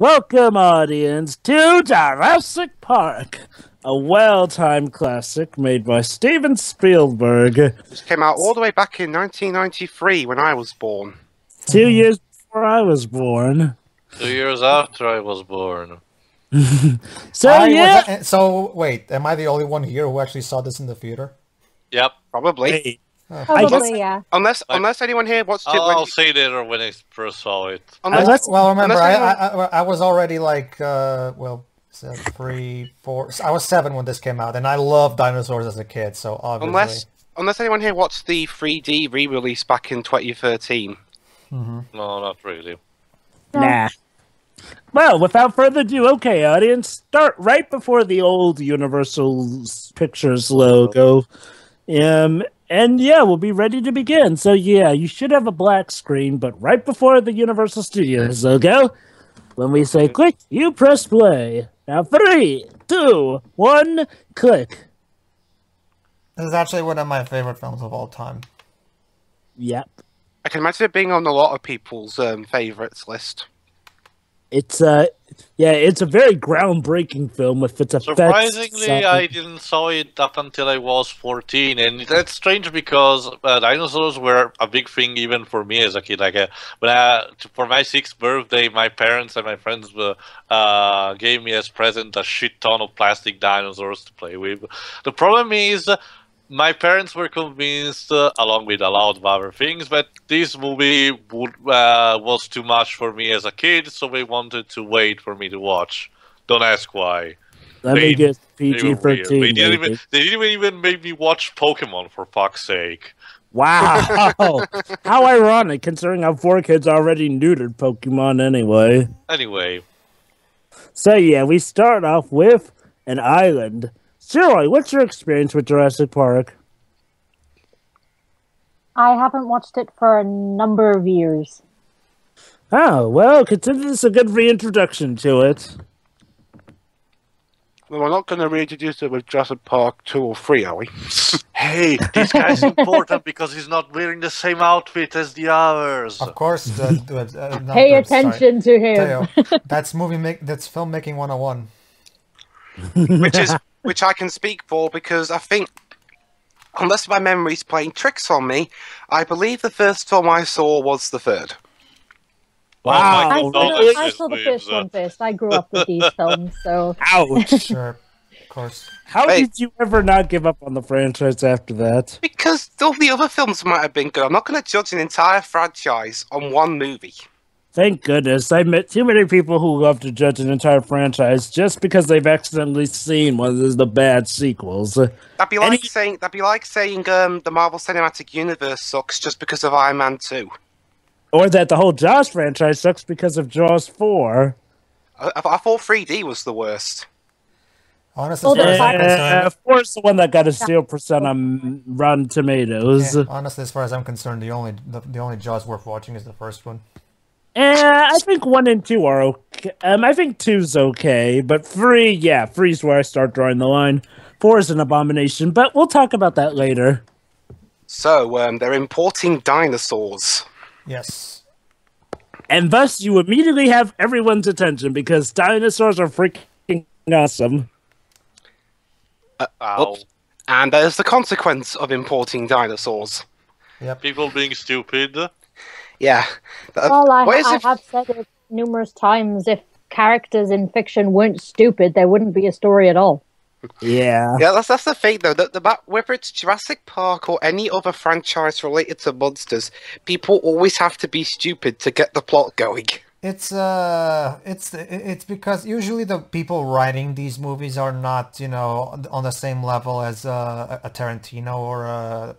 Welcome, audience, to Jurassic Park, a well-timed classic made by Steven Spielberg. This came out all the way back in 1993 when I was born. 2 years before I was born. 2 years after I was born. So wait, am I the only one here who actually saw this in the theater? Yep. Probably. Hey, Probably, yeah. Unless anyone here watched it. I'll say later when I first saw it. Well, remember, unless I was already like, well, 3, 4. I was 7 when this came out, and I loved dinosaurs as a kid. So obviously, unless anyone here watched the 3D re-release back in 2013. No, not really. nah. Well, without further ado, okay, audience, start right before the old Universal Pictures logo. And yeah, we'll be ready to begin. So yeah, you should have a black screen, but right before the Universal Studios logo, when we say click, you press play. Now 3, 2, 1, click. this is actually one of my favorite films of all time. Yep. I can imagine it being on a lot of people's favourites list. It's it's a very groundbreaking film with its effects. Surprisingly, I didn't saw it up until I was 14, and that's strange because dinosaurs were a big thing even for me as a kid. Like for my 6th birthday, my parents and my friends gave me as present a shit ton of plastic dinosaurs to play with. The problem is, my parents were convinced, along with a lot of other things, that this movie was too much for me as a kid, so they wanted to wait for me to watch. Don't ask why. Let me get PG-13. They didn't even make me watch Pokemon, for fuck's sake. Wow. How ironic, considering how 4 kids already neutered Pokemon anyway. Anyway. So yeah, we start off with an island. Shirley, what's your experience with Jurassic Park? I haven't watched it for a number of years. Oh, well, consider this a good reintroduction to it. Well, we're not going to reintroduce it with Jurassic Park 2 or 3, are we? Hey, this guy's important because he's not wearing the same outfit as the others. Of course, Pay attention to him. Theo, that's filmmaking 101. Which I can speak for because I think, unless my memory's playing tricks on me, I believe the first film I saw was the 3rd. Wow. I saw the first one first. I grew up with these films, so... Ouch. Sure, of course. How did you ever not give up on the franchise after that? Because all the other films might have been good. I'm not going to judge an entire franchise on one movie. Thank goodness. I met too many people who love to judge an entire franchise just because they've accidentally seen one of the bad sequels. That'd be like saying the Marvel Cinematic Universe sucks just because of Iron Man 2. Or that the whole Jaws franchise sucks because of Jaws 4. I thought 3D was the worst. Honestly, as far as I'm concerned, 4 is the one that got a 0% on Rotten Tomatoes. yeah, honestly, as far as I'm concerned, the only Jaws worth watching is the first one. I think 1 and 2 are okay. I think 2's okay, but 3, 3's where I start drawing the line. 4 is an abomination, but we'll talk about that later. So, they're importing dinosaurs. Yes. And thus, you immediately have everyone's attention, because dinosaurs are freaking awesome. And there's the consequence of importing dinosaurs. Yep. People being stupid. Yeah. Well, I have said it numerous times, if characters in fiction weren't stupid, there wouldn't be a story at all. Yeah. Yeah, that's the thing, though. Whether it's Jurassic Park or any other franchise related to monsters, people always have to be stupid to get the plot going. It's because usually the people writing these movies are not, on the same level as a Tarantino or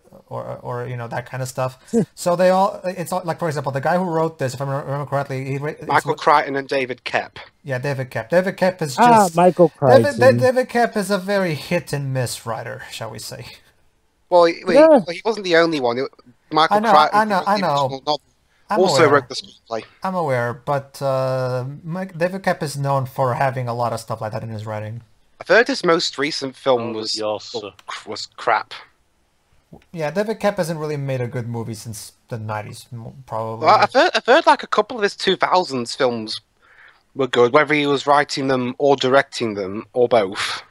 that kind of stuff. So it's like, for example, the guy who wrote this, if I remember correctly, Michael Crichton and David Koepp. Yeah, David Koepp. David Koepp is just Michael Crichton. David Koepp is a very hit and miss writer, shall we say? Well, he wasn't the only one. Michael Crichton. I know. Wrote the screenplay. I'm aware, but David Koepp is known for having a lot of stuff like that in his writing. I've heard his most recent film was crap. Yeah, David Koepp hasn't really made a good movie since the 90s, probably. Well, I've heard like a couple of his 2000s films were good, whether he was writing them or directing them or both.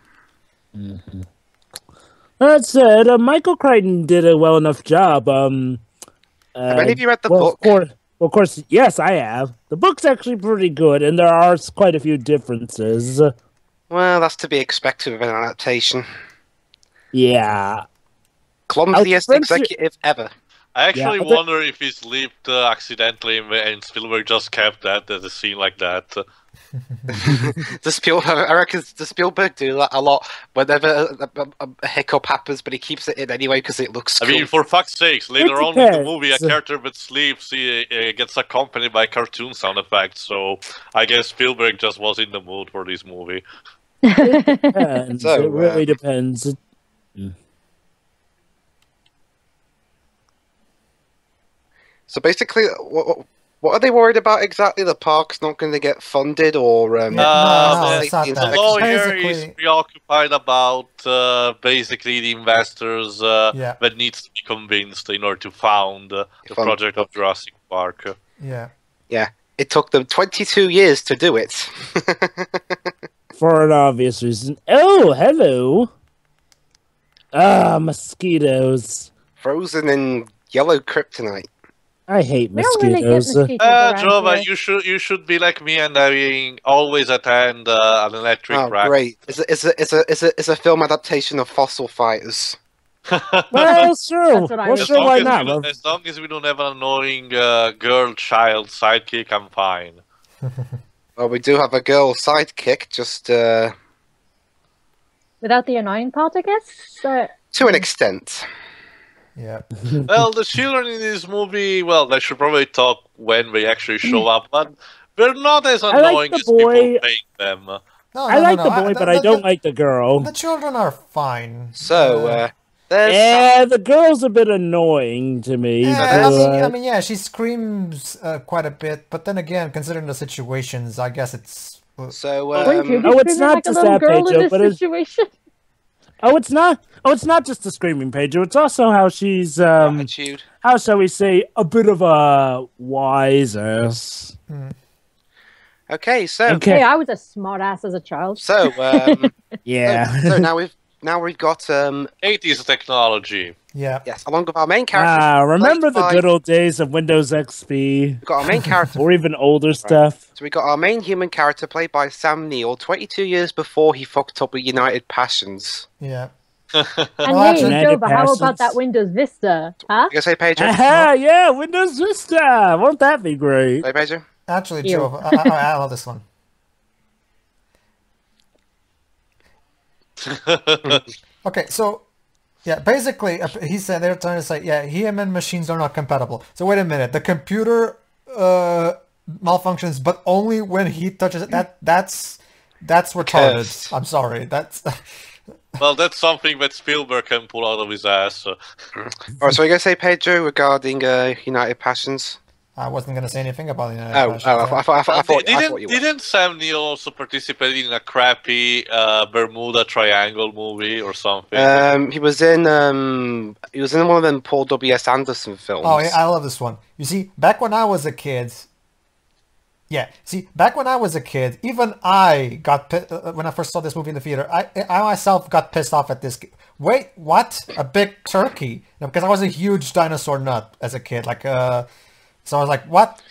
That said, Michael Crichton did a well enough job. Have any of you read the book? Of course, yes, I have. The book's actually pretty good, and there are quite a few differences. Well, that's to be expected with an adaptation. Yeah. Clumsiest executive ever. I actually wonder if he slipped accidentally and Spielberg just kept that as a scene like that. I reckon the Spielberg do that a lot whenever a hiccup happens, but he keeps it in anyway because it looks cool. I mean, for fuck's sakes, later on in the movie, a character that sleeps gets accompanied by cartoon sound effects, so I guess Spielberg just was in the mood for this movie. It depends. It really depends. So basically, what are they worried about exactly? The park's not going to get funded, or no, it's not the that. lawyer is preoccupied about basically the investors that needs to be convinced in order to found the project of Jurassic Park. Yeah. It took them 22 years to do it. For an obvious reason. Oh, hello. Mosquitoes. Frozen in yellow kryptonite. I hate mosquitoes. Really Jova, you should be like me and always attend an electric rack. Great! It's a film adaptation of Fossil Fighters. Well, sure. Why not? As long as we don't have an annoying girl child sidekick, I'm fine. Well, we do have a girl sidekick, just without the annoying part, I guess. To an extent. Yeah. Well, the children in this movie, well, they should probably talk when they actually show up, but they're not as annoying as people think them. I like the boy, but I don't like the girl. The children are fine. So, the girl's a bit annoying to me. Yeah, I mean, yeah, she screams quite a bit, but then again, considering the situations, I guess it's... So, it's not just that, Pedro, but situation. It's not just the screaming Pedro. It's also how she's attitude. How shall we say, a bit of a wise ass. Okay, so hey, I was a smart ass as a child. So yeah. So now we've got 80s technology. Yeah. Yes, along with our main character. Remember the good old days of Windows XP? We've got our main character, or even older stuff. So we got our main human character played by Sam Neill, 22 years before he fucked up with United Passions. Yeah. And hey, Joe, but how about that Windows Vista? Huh? You gonna say, Pedro? Yeah, Windows Vista. Won't that be great? Say, Pedro? Actually, Joe, I love this one. Okay, so yeah, basically, he said they're trying to say, yeah, him and machines are not compatible. So wait a minute, the computer malfunctions, but only when he touches it. That's retarded. I'm sorry. That's. Well, that's something that Spielberg can pull out of his ass. Alright, so you're gonna say, Pedro, regarding United Passions? I wasn't gonna say anything about United Passions. I thought you were. Didn't Sam Neill also participate in a crappy Bermuda Triangle movie or something? He was in one of them Paul W.S. Anderson films. Oh, yeah, I love this one. You see, back when I was a kid. Yeah, see, back when I was a kid, even I got when I first saw this movie in the theater. I myself got pissed off at this. Wait, what? A big turkey? No, because I was a huge dinosaur nut as a kid. Like, so I was like, what?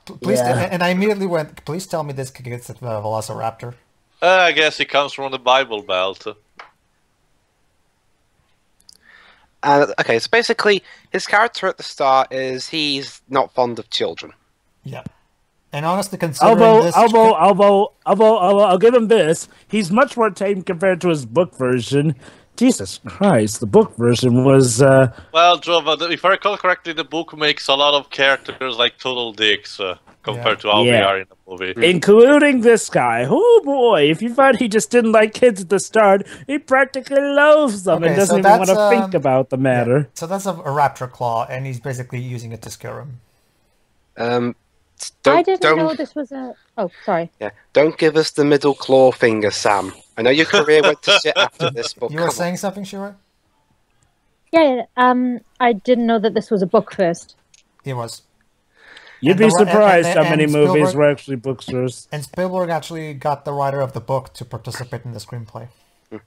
Please, and I immediately went, please tell me this gets a velociraptor. I guess it comes from the Bible Belt. Okay, so basically, his character at the start is he's not fond of children. Yeah. And honestly, considering this... I'll give him this. He's much more tame compared to his book version. Jesus Christ, the book version was... Well, Joe, but if I recall correctly, the book makes a lot of characters like total dicks compared to how they are in the movie. Including this guy. Oh boy, if you find he just didn't like kids at the start, he practically loves them and doesn't even want to think about the matter. Yeah. So that's a raptor claw, and he's basically using it to scare him. I didn't know this was a... Oh, sorry. Yeah, don't give us the middle claw finger, Sam. I know your career went to shit after this, but you were saying something, Shira? Yeah, I didn't know that this was a book first. It was. You'd be surprised how many movies Spielberg, were actually bookstores. And Spielberg actually got the writer of the book to participate in the screenplay.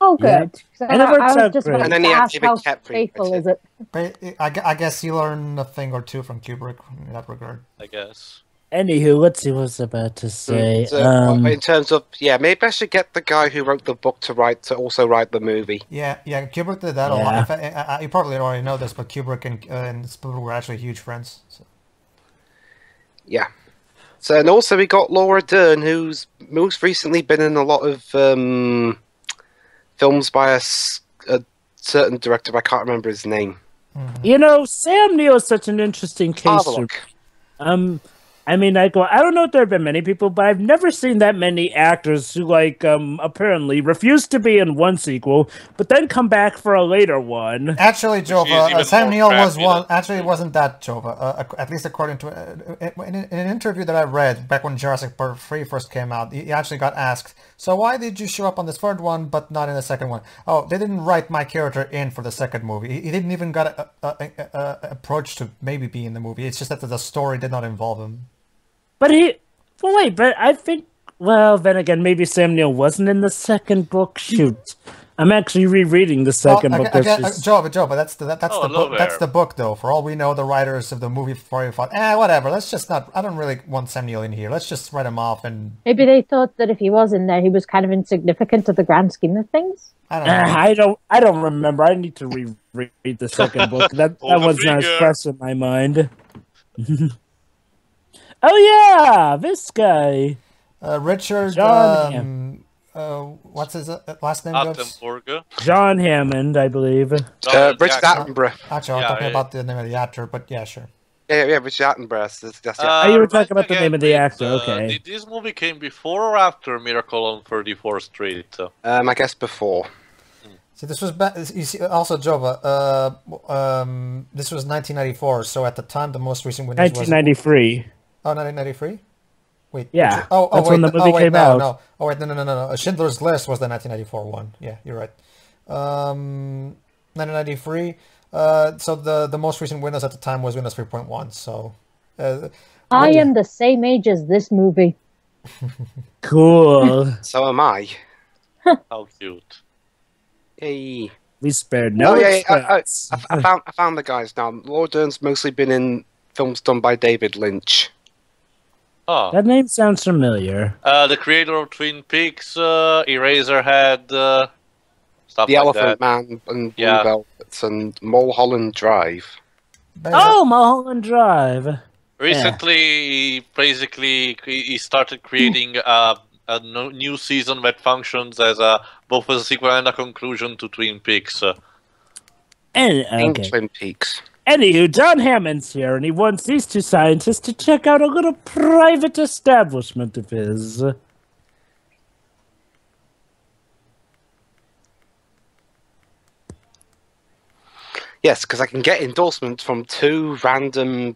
Oh, good. Yeah. And it works out just great. about And then to he ask actually how kept faithful is it? But I guess he learned a thing or two from Kubrick in that regard. I guess. Anywho, let's see what I was about to say. So, in terms of, maybe I should get the guy who wrote the book to also write the movie. Yeah, Kubrick did that a lot. In fact, you probably already know this, but Kubrick and Spielberg were actually huge friends. So. Yeah. So, and also we got Laura Dern, who's most recently been in a lot of films by a certain director, but I can't remember his name. Sam Neill is such an interesting case. I mean, I don't know if there have been many people, but I've never seen that many actors who, apparently refused to be in one sequel, but then come back for a later one. Actually, Jova, Sam Neill was one. Actually, it wasn't that, Jova. At least according to in an interview that I read back when Jurassic Park 3 first came out, he actually got asked, "So why did you show up on this third one, but not in the second one?" Oh, they didn't write my character in for the second movie. He didn't even got a approach to maybe be in the movie. It's just that the story did not involve him. But I think, then again, maybe Sam Neill wasn't in the second book. Shoot. I'm actually rereading the second book. Joe, that's the book. That's the book, though. For all we know, the writers of the movie before thought, whatever. Let's just not. I don't really want Sam Neill in here. Let's just write him off. And maybe they thought that if he was in there, he was kind of insignificant to the grand scheme of things. I don't know. I don't remember. I need to reread the second book. That one's not as fresh in my mind. Oh yeah, this guy, Richard. What's his last name? John Hammond, I believe. Richard Attenborough. Actually, I'm talking about the name of the actor, but yeah, sure. Yeah, Richard Attenborough. That's you were talking about the name of the actor. Okay. Did this movie came before or after Miracle on 34th Street? I guess before. So this was you see, also Jova. This was 1994. So at the time, the most recent winner was 1993. Oh, 1993. Wait. Yeah. That's when the movie came out. No. Oh wait, no. Schindler's List was the 1994 one. Yeah, you're right. 1993. So the most recent Windows at the time was Windows 3.1. So. I am the same age as this movie. Cool. So am I. How cute. Hey. We spared no expense. I found the guys now. Laura Dern's mostly been in films done by David Lynch. Oh. That name sounds familiar. The creator of Twin Peaks, Eraserhead, stuff The like Elephant that. Man and Blue Velvets and Mulholland Drive. Oh, Mulholland Drive. Recently, he started creating a new season that functions as both as a sequel and a conclusion to Twin Peaks. Twin Peaks. Anywho, John Hammond's here, and he wants these two scientists to check out a little private establishment of his. Yes, because I can get endorsement from two random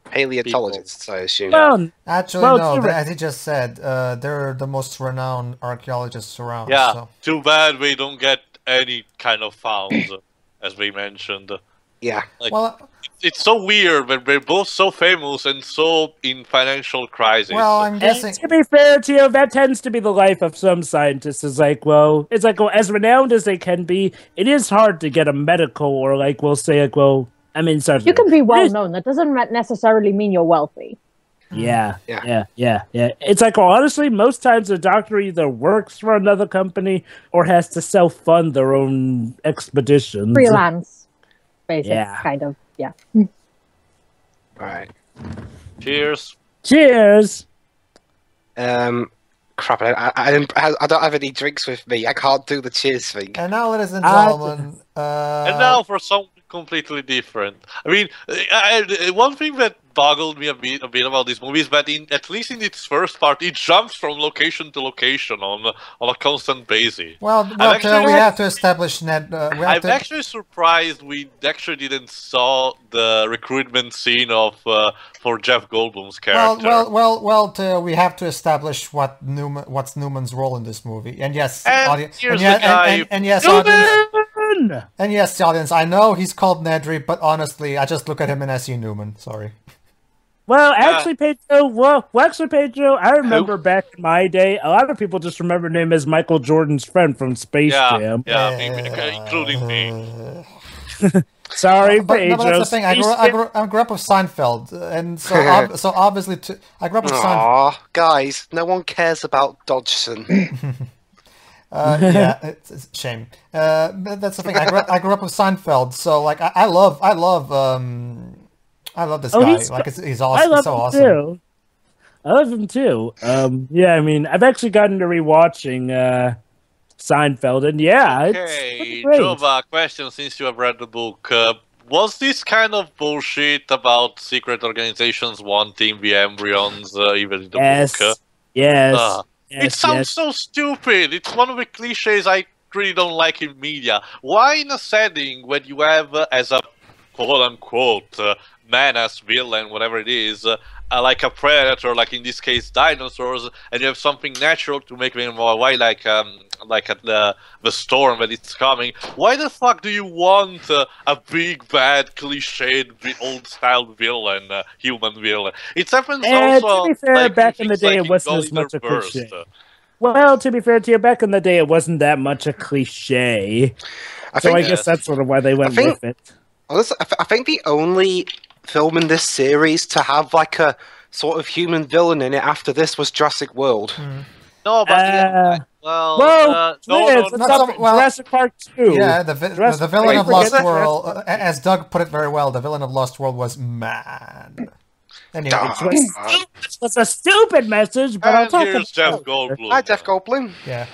paleontologists, I assume. Actually, no. As he just said, they're the most renowned archaeologists around. Yeah. So. Too bad we don't get any kind of founds, as we mentioned. Yeah. It's so weird when we're both so famous and so in financial crisis. Well, I'm guessing. And to be fair to you, that tends to be the life of some scientists. As as renowned as they can be, it is hard to get a medical or sorry. You can be well known. That doesn't necessarily mean you're wealthy. Yeah. It's honestly, most times a doctor either works for another company or has to self-fund their own expeditions. Freelance. Kind of, yeah. Right. Cheers. Cheers. Crap! I don't have any drinks with me. I can't do the cheers thing. And now, ladies and gentlemen, and now for something completely different. I mean, one thing that boggled me a bit about this movie is that at least in its first part, it jumps from location to location on a constant basis. Well, we have to establish Ned. I'm actually surprised we actually didn't saw the recruitment scene for Jeff Goldblum's character. Well, we have to establish what's Newman's role in this movie. And yes, audience. And yes, audience. I know he's called Nedry, but honestly, I just look at him and I see Newman. Sorry. Well, actually, Pedro, I remember back in my day, a lot of people just remember him as Michael Jordan's friend from Space Jam. Yeah, including me. Sorry, but, Pedro. No, but that's the thing. I grew up with Seinfeld, and so obviously I grew up with Seinfeld. Aw, guys, no one cares about Dodgson. Yeah, it's a shame. That's the thing. I grew up with Seinfeld, so like I love this guy. Like he's awesome. He's so awesome. Too. I love him too. Yeah, I mean, I've actually gotten to rewatching Seinfeld, and yeah, okay, it's great. Jova, question since you have read the book. Was this kind of bullshit about secret organizations wanting the embryons even in the book? Yes. It sounds so stupid. It's one of the cliches I really don't like in media. Why in a setting when you have as a quote-unquote menace, villain, whatever it is, like a predator, like in this case dinosaurs, and you have something natural to make them more away, like at the storm that it's coming. Why the fuck do you want a big bad cliched old style villain, human villain? It happens also. To be fair, like, back in the day, like it wasn't as much a cliche. Well, to be fair to you, back in the day, it wasn't that much a cliche. I guess that's sort of why they went with it. I think the only film in this series to have like a sort of human villain in it after this was Jurassic World. No, but Jurassic Park 2. Yeah, the villain of Lost World, as Doug put it very well, the villain of Lost World was mad. Anyway, it's a stupid message, but I'll talk about it. Jeff Goldblum. Hi, Jeff Goldblum. Yeah.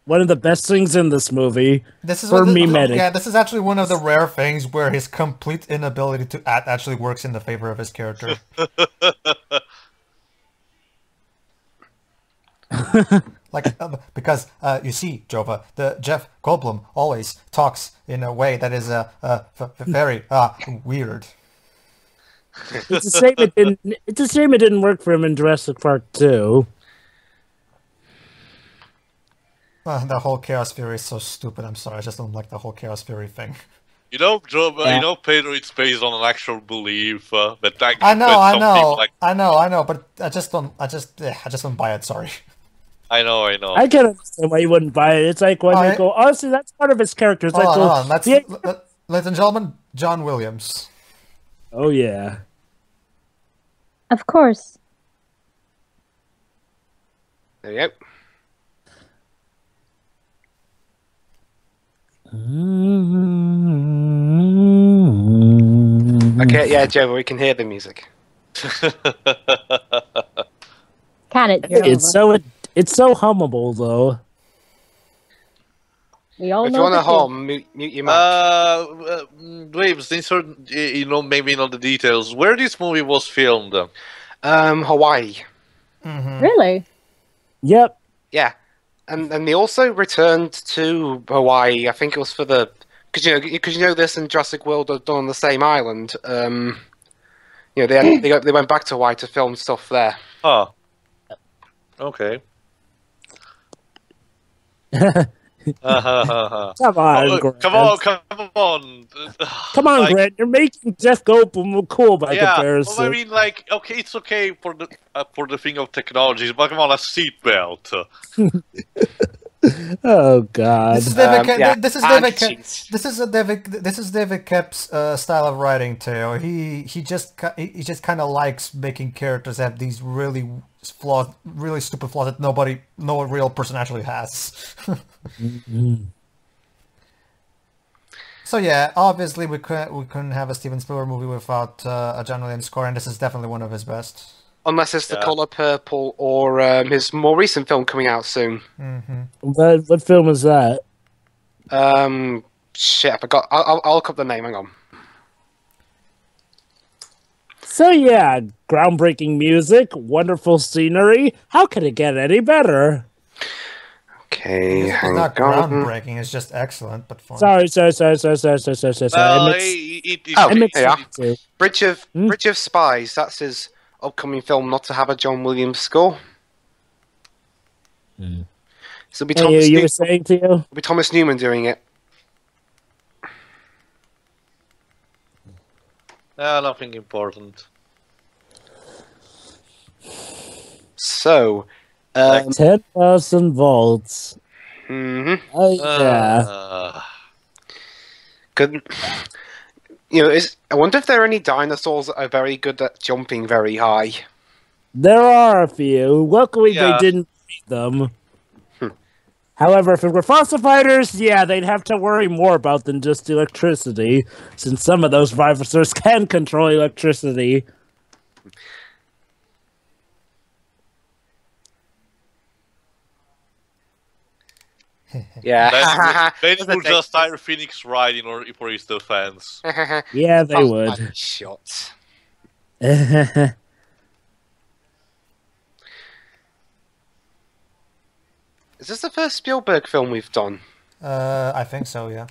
One of the best things in this movie. This is memetic. Yeah, this is actually one of the rare things where his complete inability to act actually works in the favor of his character. Like, because you see, Jova, the Jeff Goldblum always talks in a way that is very weird. It's a shame it didn't. It's a shame it didn't work for him in Jurassic Park 2. The whole Chaos Theory is so stupid. I'm sorry, I just don't like the whole Chaos Theory thing. You know, Job, you know, Pedro, it's based on an actual belief. But I know, but I just don't buy it. Sorry. I know. I can understand why you wouldn't buy it. It's like when they go, honestly, that's part of his character. It's hold on. Ladies and gentlemen, John Williams. Oh yeah. Of course. There you go. Okay, yeah, Joe, we can hear the music. Can it? It's so hummable though. We all If know you want to the hum, mute your mic. Wait, since you know maybe not the details, where this movie was filmed? Hawaii. Really? Yep. Yeah, and they also returned to Hawaii. I think it was for the because you know this and Jurassic World are done on the same island. You know they went back to Hawaii to film stuff there. Oh, okay. Come on, Grant. Come on. Come on, like, Grant. You're making Jeff Goldblum cool by comparison. Well, I mean, like, okay, it's okay for the thing of technologies, but come on, a seatbelt. Oh God! This is David Koepp's style of writing too. He just kind of likes making characters have these really stupid flaws that no real person actually has. So yeah, obviously we couldn't have a Steven Spielberg movie without a John Williams score, and this is definitely one of his best. Unless it's The Color Purple or his more recent film coming out soon. What film is that? Shit, I forgot. I'll look up the name. Hang on. So yeah, groundbreaking music, wonderful scenery. How could it get any better? Okay, it's not groundbreaking. It's just excellent, but fun. Sorry. Bridge of Spies. That's his upcoming film, not to have a John Williams score. So it'll be Thomas Newman doing it. Nothing important. So, 10,000 volts. Mm-hmm. Oh, yeah. Couldn't. I wonder if there are any dinosaurs that are very good at jumping very high. There are a few. Luckily, Yeah. they didn't beat them. However, if it were fossil fighters, yeah, they'd have to worry more about than just electricity, since some of those rhinoceros can control electricity. Yeah. Then you would just hire Phoenix Wright in order for his defense. Yeah, they would. Shots. Is this the first Spielberg film we've done? I think so, yeah.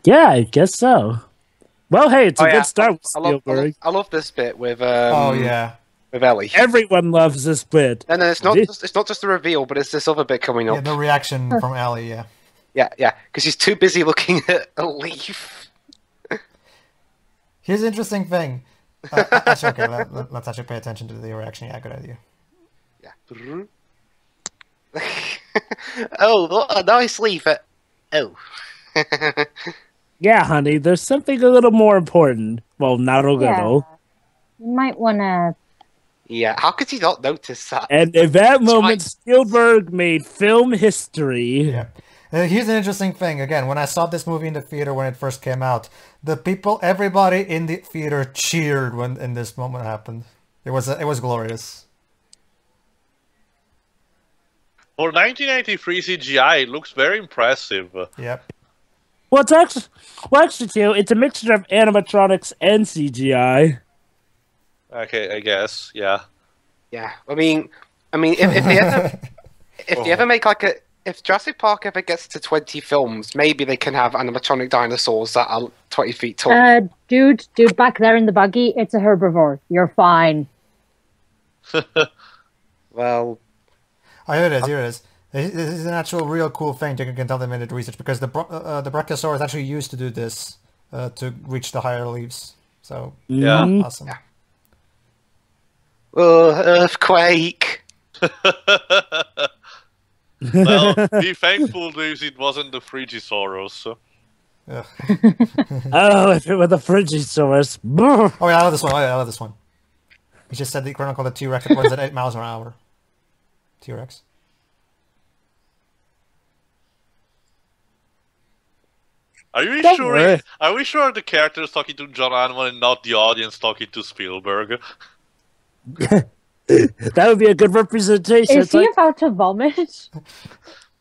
Yeah, I guess so. Well, hey, it's a good start with I Spielberg. love this bit with Oh, yeah. with Ellie. Everyone loves this bit. And then it's not just the reveal, but it's this other bit coming up. Yeah, the reaction from Ellie, yeah. Yeah, because she's too busy looking at a leaf. Here's an interesting thing. Actually, okay, let's actually pay attention to the reaction. Yeah, good idea. Yeah. Oh, what a nice leaf. Oh. Yeah, honey, there's something a little more important. Well, not a little. You might want to... Yeah, how could you not notice that? And in that moment, Spielberg made film history. Yeah. Here's an interesting thing. Again, when I saw this movie in the theater when it first came out, everybody in the theater cheered when this moment happened. It was glorious. For 1993 CGI, it looks very impressive. Yep. Well, actually, too, it's a mixture of animatronics and CGI. Okay, I guess, yeah. Yeah, I mean, if they ever make if Jurassic Park ever gets to 20 films, maybe they can have animatronic dinosaurs that are 20 feet tall. Dude, back there in the buggy, it's a herbivore. You're fine. Well... Oh, here it is. This is an actual real cool thing. You can tell they made it research because the Brachiosaurus actually used to do this to reach the higher leaves. So, yeah. Awesome. Yeah. Oh, earthquake! Well, be thankful news it wasn't the Frigisaurus. So. Oh, if it were the Frigisaurus. Oh, yeah, I love this one. I love this one. He just said the Chronicle of the T-Rex runs at 8 miles an hour. T-Rex. Are we Don't sure? worry. Are we sure the character is talking to John Animal and not the audience talking to Spielberg? That would be a good representation. Is he about to vomit?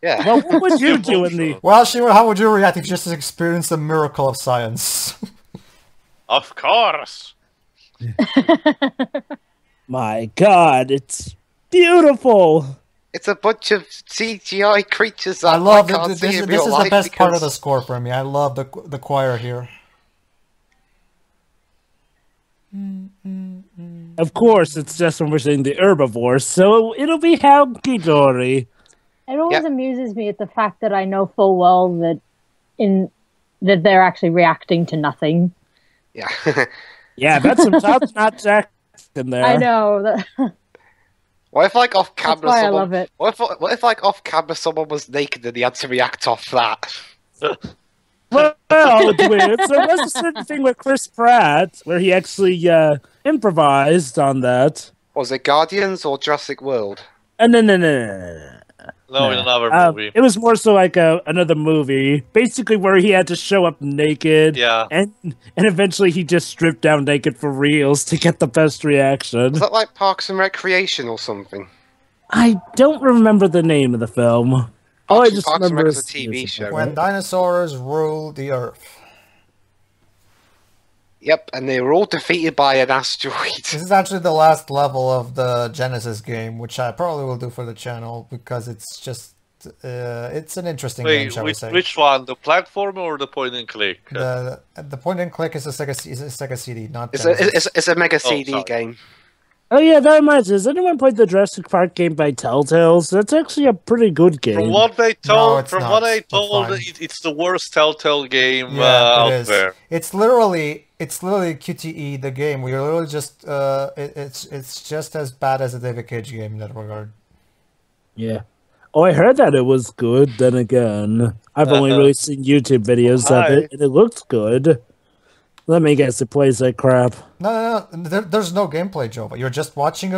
Yeah. Well, what would you do in the... Well, Shima, how would you react if you just experienced the miracle of science? Of course. My God, it's beautiful. It's a bunch of CGI creatures that I love can't this. see This in is real the life best part of because- the score for me. I love the choir here. Of course, it's just when we're saying the herbivores, so it'll be hunky-dory. It always amuses me at the fact that I know full well that they're actually reacting to nothing. Yeah. Yeah, that's some top-notch action there. I know that. What if, like, off camera, That's why I love it. What if, like, off camera, someone was naked and he had to react off that? Well, it's weird. So there was a certain thing with Chris Pratt where he actually improvised on that. Was it Guardians or Jurassic World? No. No, in another movie. It was more so like another movie, basically where he had to show up naked. Yeah. And eventually he just stripped down naked for reals to get the best reaction. Was that like Parks and Recreation or something? I don't remember the name of the film. All I just Parks and remember Rec is is a TV show. When dinosaurs ruled the earth. Yep, and they were all defeated by an asteroid. This is actually the last level of the Genesis game, which I probably will do for the channel because it's just it's an interesting game, shall we say? Which one? The platform or the point and click? The point and click is a Sega CD, not It's Genesis. it's a Mega CD sorry. game. Oh yeah, that reminds me. Has anyone played the Jurassic Park game by Telltales? That's actually a pretty good game. From what they told, it's not. It's fine. it's the worst Telltale game Yeah, out it is. there. It's literally It's literally QTE the game. We're literally just it's just as bad as a David Cage game in that regard. Yeah. Oh, I heard that it was good. Then again, I've only really seen YouTube videos of it, and it looks good. Let me guess, it plays like crap. No. There's no gameplay, Joe. But you're just watching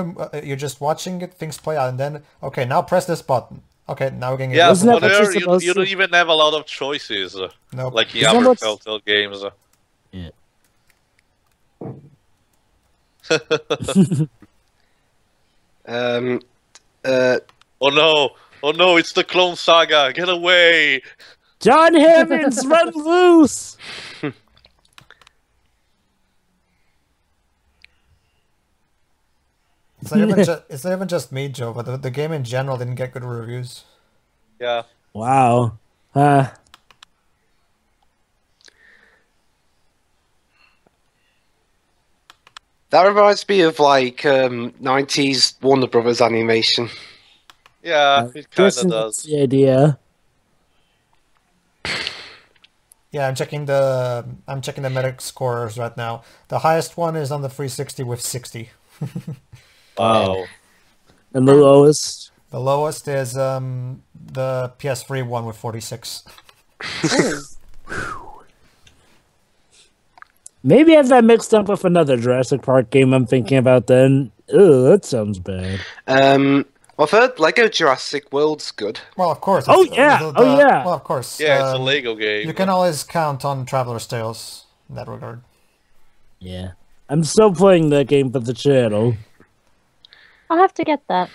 you're just watching it, things play out, and then okay, now press this button. Okay, now we're getting. Yeah, Isn't that but what you're there, supposed you to- don't even have a lot of choices, Nope. like in Isn't that other what's- Telltale games. Yeah. Oh no, it's the Clone Saga, get away! John Hammond's run loose. It's not even just me, Joe, but the game in general didn't get good reviews. Yeah. Wow. That reminds me of like 90s Warner Brothers animation. Yeah, it kind Guessing of that's does. the idea. Yeah, I'm checking the Metacritic scores right now. The highest one is on the 360 with 60. Wow. And the lowest. The lowest is the PS3 one with 46. Maybe I have that mixed up with another Jurassic Park game I'm thinking about then. Ugh, that sounds bad. I've heard Lego Jurassic World's good. Well, of course. Oh, it's- yeah. Oh, yeah. Well, of course. Yeah, it's a Lego game. You can always count on Traveler's Tales in that regard. Yeah. I'm still playing that game for the channel. I'll have to get that.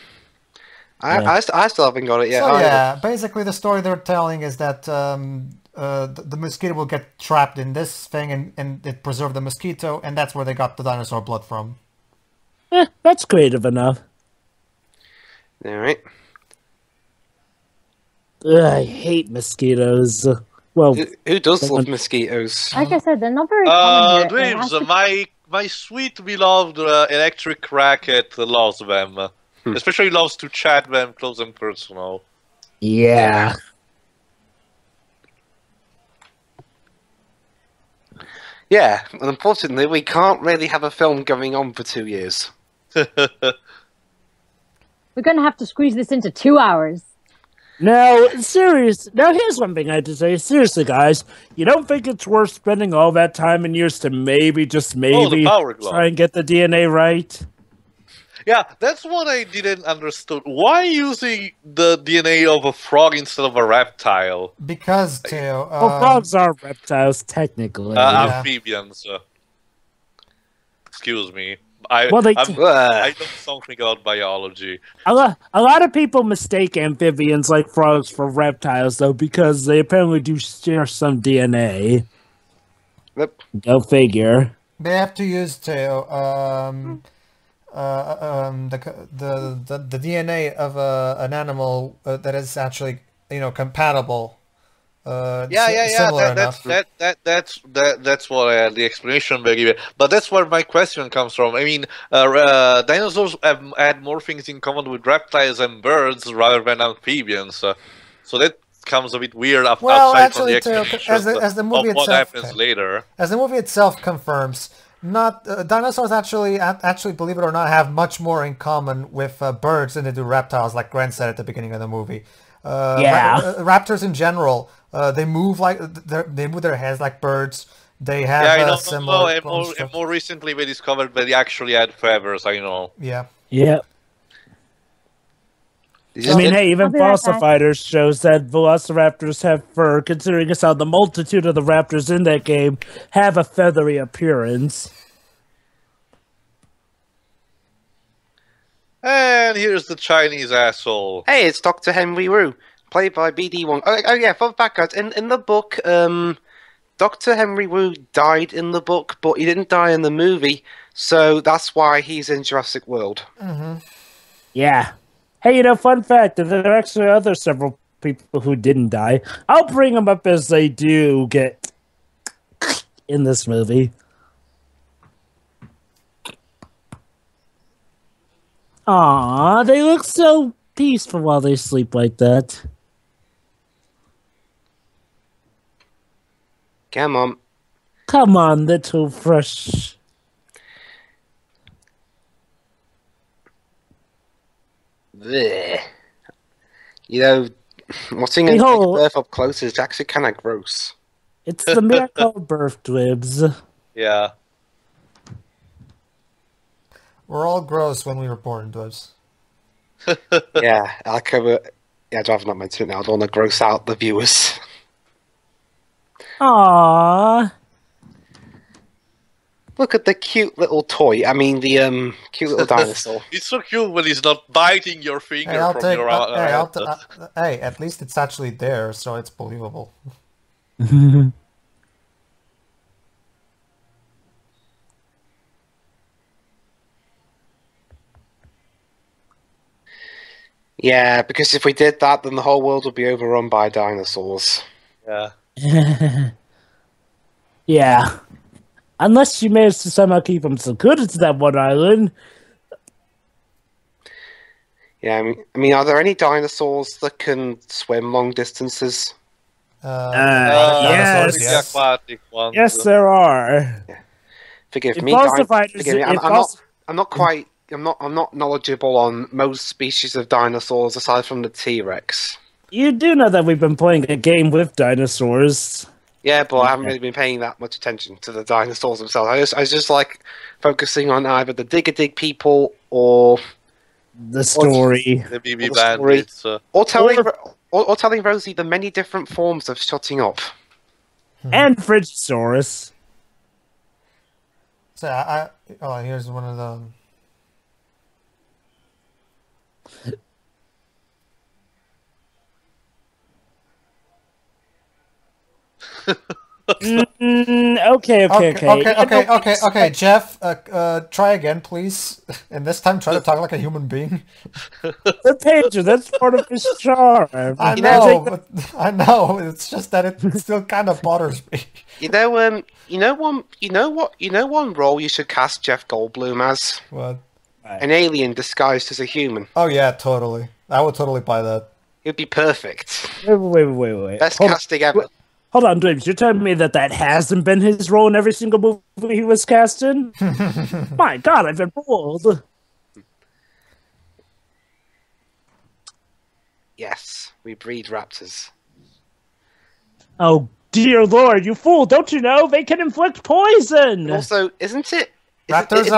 I still haven't got it yet. So either. yeah, basically the story they're telling is that the mosquito will get trapped in this thing and it preserved the mosquito, and that's where they got the dinosaur blood from. That's creative enough. All right. Ugh, I hate mosquitoes. Well, Who does love mosquitoes? Like I said, they're not very common here. It has Dreams, to- my sweet beloved electric racket loves them. Especially loves to chat them close and personal. yeah. Yeah, and unfortunately, we can't really have a film going on for 2 years. We're going to have to squeeze this into 2 hours. Now, here's one thing I have to say. Seriously, guys, you don't think it's worth spending all that time and years to maybe, just maybe, Power Glove. try and get the DNA right? Yeah, that's what I didn't understood. Why using the DNA of a frog instead of a reptile? Because, Theo, Well, frogs are reptiles, technically. Yeah. Amphibians. Excuse me. I Well, they I t- know something about biology. A lot of people mistake amphibians like frogs for reptiles, though, because they apparently do share some DNA. Yep. Go figure. they have to use, Theo, the DNA of an animal that is actually compatible. Similar enough. That's what the explanation they give. But that's where my question comes from. I mean, dinosaurs had more things in common with reptiles and birds rather than amphibians. So that comes a bit weird Well, outside from the actually, Theo, explanation as the movie of what itself, happens later. as the movie itself confirms, not dinosaurs actually, believe it or not, have much more in common with birds than they do reptiles, like Grant said at the beginning of the movie. Raptors in general, they move they move their heads like birds. They have Yeah, I know. similar. And more recently, we discovered that they actually had feathers. I know. Yeah. Yeah. I mean, hey, even I'll be right Fossil back. Fighters shows that velociraptors have fur, considering as how the multitude of the raptors in that game have a feathery appearance. And here's the Chinese asshole. Hey, it's Dr. Henry Wu, played by BD Wong. Oh yeah, for the background, in the book, Dr. Henry Wu died in the book, but he didn't die in the movie, so that's why he's in Jurassic World. Yeah. Hey, fun fact, there are actually several people who didn't die. I'll bring them up as they do get in this movie. Aw, they look so peaceful while they sleep like that. Come on. Come on, little fresh. Blech. You know, watching a Behold. birth up close is actually kind of gross. It's the miracle of birth, Dwibs. Yeah. We're all gross when we were born, Dwebs. Yeah, I'll cover. Yeah, I'd rather not mention it now. I don't want to gross out the viewers. Aww. Look at the cute little toy. I mean, the cute little dinosaur. It's so cute when he's not biting your finger Hey, I'll from take. your Hey, at least it's actually there, so it's believable. Yeah, because if we did that, then the whole world would be overrun by dinosaurs. Yeah. Yeah. Unless you manage to somehow keep them secluded to that one island. Yeah, I mean, are there any dinosaurs that can swim long distances? Yes. The aquatic ones. Yes, there are. Forgive If me, false fighters- forgive me. if I'm false- not knowledgeable on most species of dinosaurs aside from the T-Rex. You do know that we've been playing a game with dinosaurs. Yeah, but I haven't really been paying that much attention to the dinosaurs themselves. I was just like focusing on either the Dig-a-Dig people or The story. The BB Or the story. bandits. or telling Rosie the many different forms of shutting up. And Frigisaurus. So here's one of them. Okay, Jeff, try again, please. And this time try to talk like a human being. The pager, that's part of his charm. I know, it's just that it still kind of bothers me. One role you should cast Jeff Goldblum as? What? An alien disguised as a human. Oh yeah, totally. I would totally buy that. It'd be perfect. Wait. Best casting ever. Hold on, James. You're telling me that hasn't been his role in every single movie he was cast in? My God, I've been fooled. Yes, we breed raptors. Oh, dear Lord, you fool. Don't you know? They can inflict poison. And also, isn't it? Raptors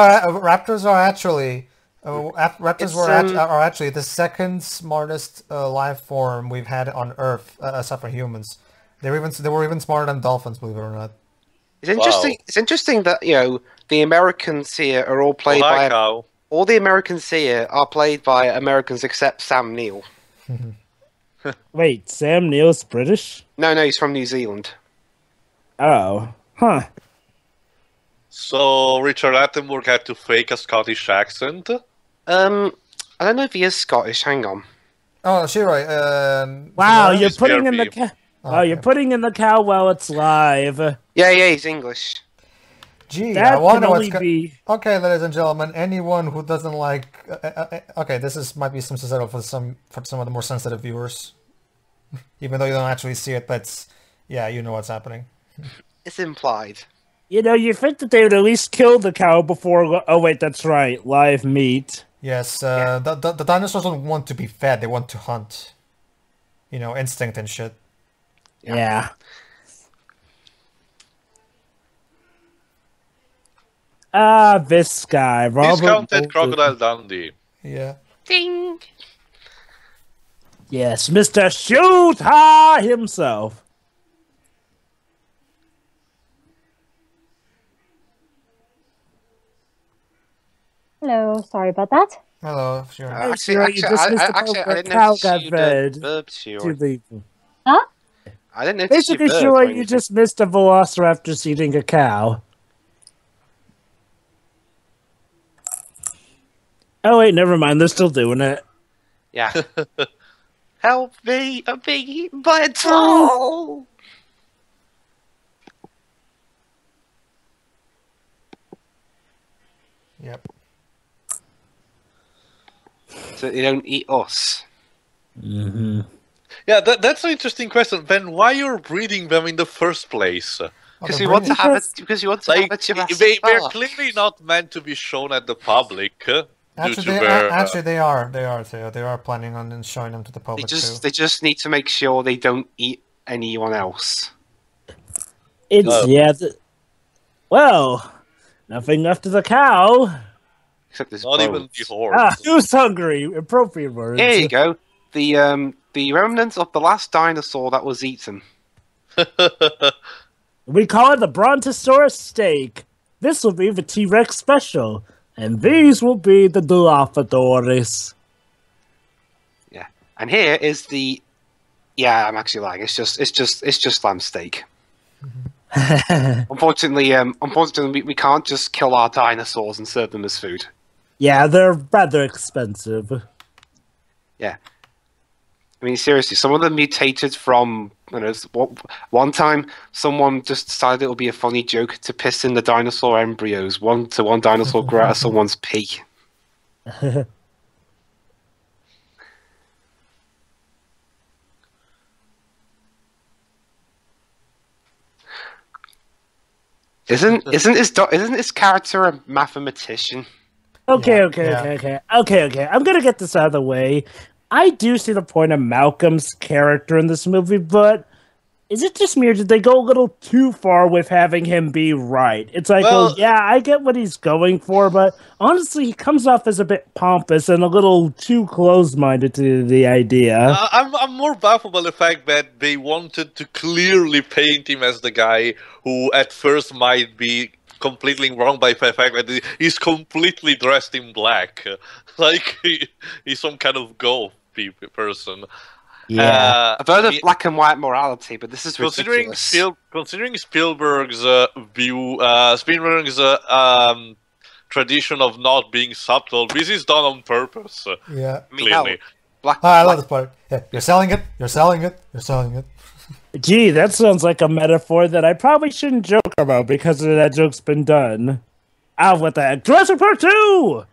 are actually actually the second smartest life form we've had on Earth, except for humans. They were even smarter than dolphins, believe it or not. It's interesting. Wow. It's interesting that the Americans here are all played by all the Americans here are played by Americans except Sam Neill. Wait, Sam Neill's British? No, he's from New Zealand. Oh, huh. So Richard Attenborough had to fake a Scottish accent? I don't know if he is Scottish. Hang on. Oh, Shiroi. Wow, you're putting in the you're putting in the cow while it's live. Yeah, he's English. Gee, that I wonder what's be... Okay, ladies and gentlemen, anyone who doesn't like okay, this might be some sensitive for some of the more sensitive viewers. Even though you don't actually see it, but you know what's happening. It's implied. You think that they would at least kill the cow before... Oh, wait, that's right. Live meat. Yes, the dinosaurs don't want to be fed. They want to hunt. Instinct and shit. Yeah. This guy, Robert... Discounted Crocodile Dundee. Yeah. Ding! Yes, Mr. Shooter himself. Hello, sorry about that. Hello, sure. Actually, I didn't know Huh? I didn't know. Basically, sure, you just missed a velociraptor eating a cow. Oh wait, never mind. They're still doing it. Yeah. Help me! I'm being eaten by a troll. Yep. So they don't eat us. Mm-hmm. Yeah, that's an interesting question. Then why you're breeding them in the first place? Because you want to have it. Because you want to have a Jurassic they're Park. clearly not meant to be shown at the public. Actually, they are. They are too. They are planning on showing them to the public too. They just need to make sure they don't eat anyone else. It's well, nothing left of the cow. Except this Not even the horse. Who's hungry? Appropriate words. Here you go. The remnants of the last dinosaur that was eaten. We call it the Brontosaurus steak. This will be the T-Rex special, and these will be the Dilophosaurus. Yeah, and here is the. Yeah, I'm actually lying. It's just lamb steak. Unfortunately, we can't just kill our dinosaurs and serve them as food. Yeah, they're rather expensive. Yeah. I mean, seriously, some of them mutated from, one time someone just decided it would be a funny joke to piss in the dinosaur embryos. One dinosaur grew out of someone's pee. Isn't his character a mathematician? Okay. I'm gonna get this out of the way. I do see the point of Malcolm's character in this movie, but is it just me or did they go a little too far with having him be right? It's like, well, yeah, I get what he's going for, but honestly, he comes off as a bit pompous and a little too close-minded to the idea. I'm more baffled by the fact that they wanted to clearly paint him as the guy who at first might be completely wrong by the fact that he's completely dressed in black. Like he's some kind of goth person. Yeah, I've heard of black and white morality, but this is ridiculous. Considering Spielberg's tradition of not being subtle, this is done on purpose. Yeah, clearly. I love this part. Yeah, you're selling it. You're selling it. You're selling it. Gee, that sounds like a metaphor that I probably shouldn't joke about because that joke's been done. What the heck? Jurassic Park 2!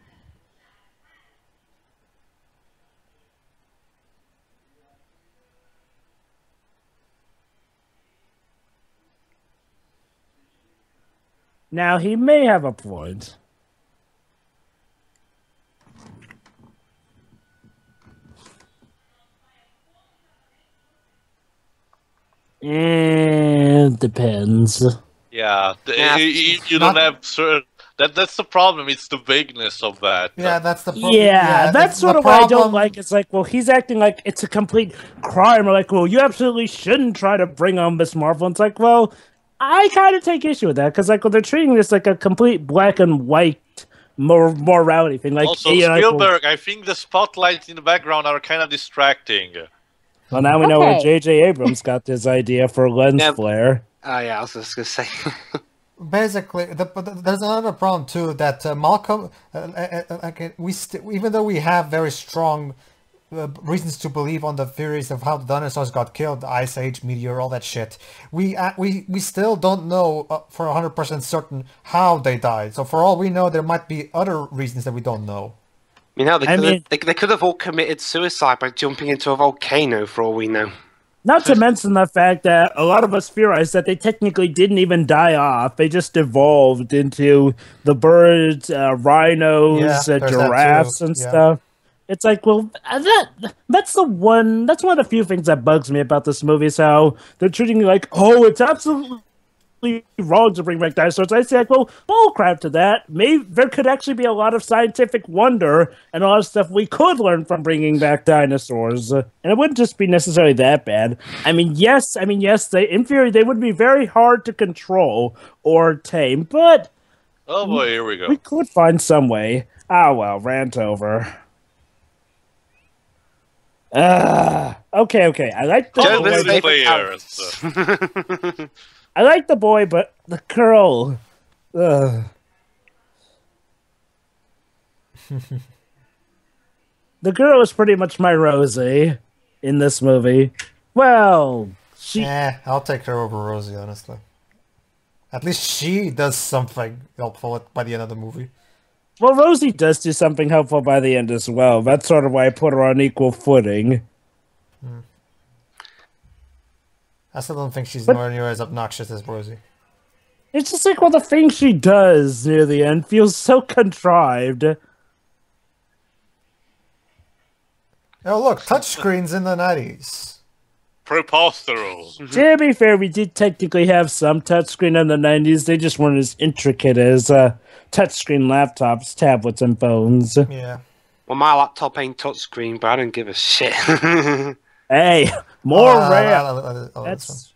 Now, he may have a point. It depends. Yeah, you don't have certain. That's the problem. It's the vagueness of that. Yeah, that's the problem. Yeah, that's sort of what I don't like. It's like, well, he's acting like it's a complete crime. Or like, well, you absolutely shouldn't try to bring on Miss Marvel. And it's like, well, I kind of take issue with that because, like, well, they're treating this like a complete black and white morality thing. Like, also, Spielberg, I think the spotlights in the background are kind of distracting. Well, now we know where J.J. Abrams got this idea for lens flare. Oh, yeah, I was just going to say. Basically, there's another problem, too, that Malcolm, even though we have very strong reasons to believe on the theories of how the dinosaurs got killed, the Ice Age, meteor, all that shit, we still don't know for 100% certain how they died. So for all we know, there might be other reasons that we don't know. You know, they could have all committed suicide by jumping into a volcano, for all we know. Not to mention the fact that a lot of us theorize that they technically didn't even die off. They just evolved into the birds, rhinos, giraffes, and stuff. It's like, well, that's one of the few things that bugs me about this movie is how they're treating it like, oh, it's absolutely wrong to bring back dinosaurs. I say, like, well, bullcrap to that. Maybe there could actually be a lot of scientific wonder and a lot of stuff we could learn from bringing back dinosaurs, and it wouldn't just be necessarily that bad. I mean, yes, they, in theory, they would be very hard to control or tame, but oh boy, here we go. We could find some way. Ah, well, rant over. Okay. I like the players. I like the boy, but the girl. The girl is pretty much my Rosie in this movie. Well, I'll take her over Rosie, honestly. At least she does something helpful by the end of the movie. Well, Rosie does do something helpful by the end as well. That's sort of why I put her on equal footing. I still don't think she's nowhere near as obnoxious as Rosie. It's just like, well, the thing she does near the end feels so contrived. Oh, look, touchscreens in the 90s. Preposterous. To be fair, we did technically have some touchscreen in the 90s. They just weren't as intricate as touchscreen laptops, tablets, and phones. Yeah. Well, my laptop ain't touchscreen, but I don't give a shit. Hey, more RAM. That's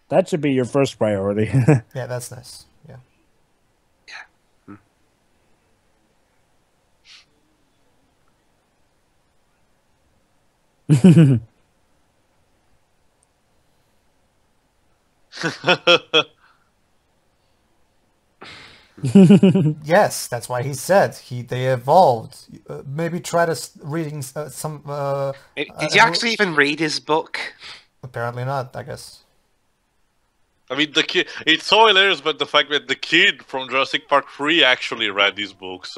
That should be your first priority. yeah, that's nice. Yeah. Yes, that's why he said they evolved. Maybe try to reading some. Did you actually even read his book? Apparently not. I guess. I mean, the kid. It's so hilarious, but the fact that the kid from Jurassic Park 3 actually read these books.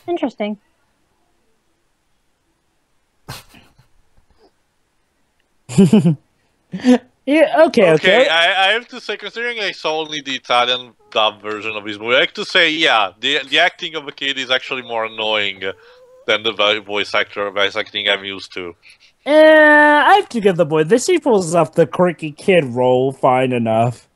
Interesting. Yeah, okay. I have to say, considering I saw only the Italian dub version of this movie, I have to say, yeah, the acting of a kid is actually more annoying than the voice acting I'm used to. I have to give the boy. This he pulls off the quirky kid role fine enough.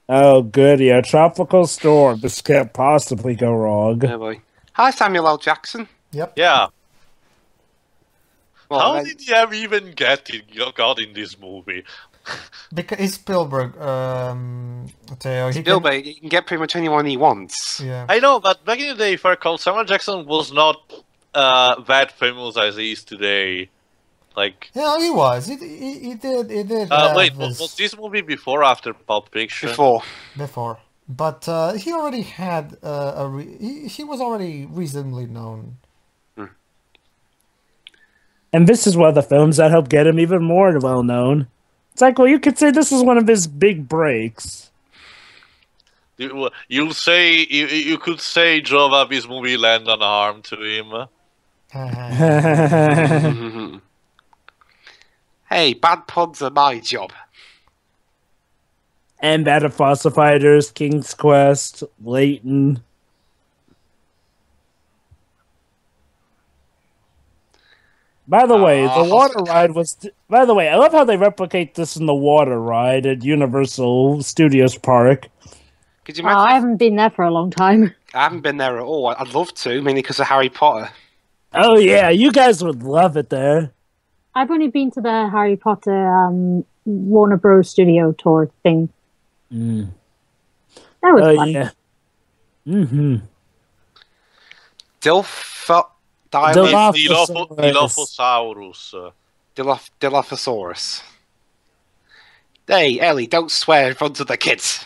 Oh, goody. A tropical storm. This can't possibly go wrong. Oh boy. Hi, Samuel L. Jackson. Yep. Yeah. Well, How did he ever even got in this movie? Because it's Spielberg. Theo, Spielberg, he can get pretty much anyone he wants. Yeah. I know, but back in the day, if I recall, Samuel Jackson was not that famous as he is today. Like, Yeah, he was. He did. wait, was this movie before or after Pulp Fiction? Before, but he already had he was already reasonably known. And this is one of the films that helped get him even more well known. It's like, well, you could say this is one of his big breaks. You could say Jova, this movie landed unharmed to him. Hey, bad pods are my job. And that of Fossil Fighters, King's Quest, Leighton. By the way, the water ride was... By the way, I love how they replicate this in the water ride at Universal Studios Park. Could you imagine? I haven't been there for a long time. I haven't been there at all. I'd love to, mainly because of Harry Potter. Oh, yeah, you guys would love it there. I've only been to the Harry Potter Warner Bros. Studio tour thing. Mm. That was fun. Yeah. Mm-hmm. Dilophosaurus. Dilophosaurus. Hey, Ellie, don't swear in front of the kids.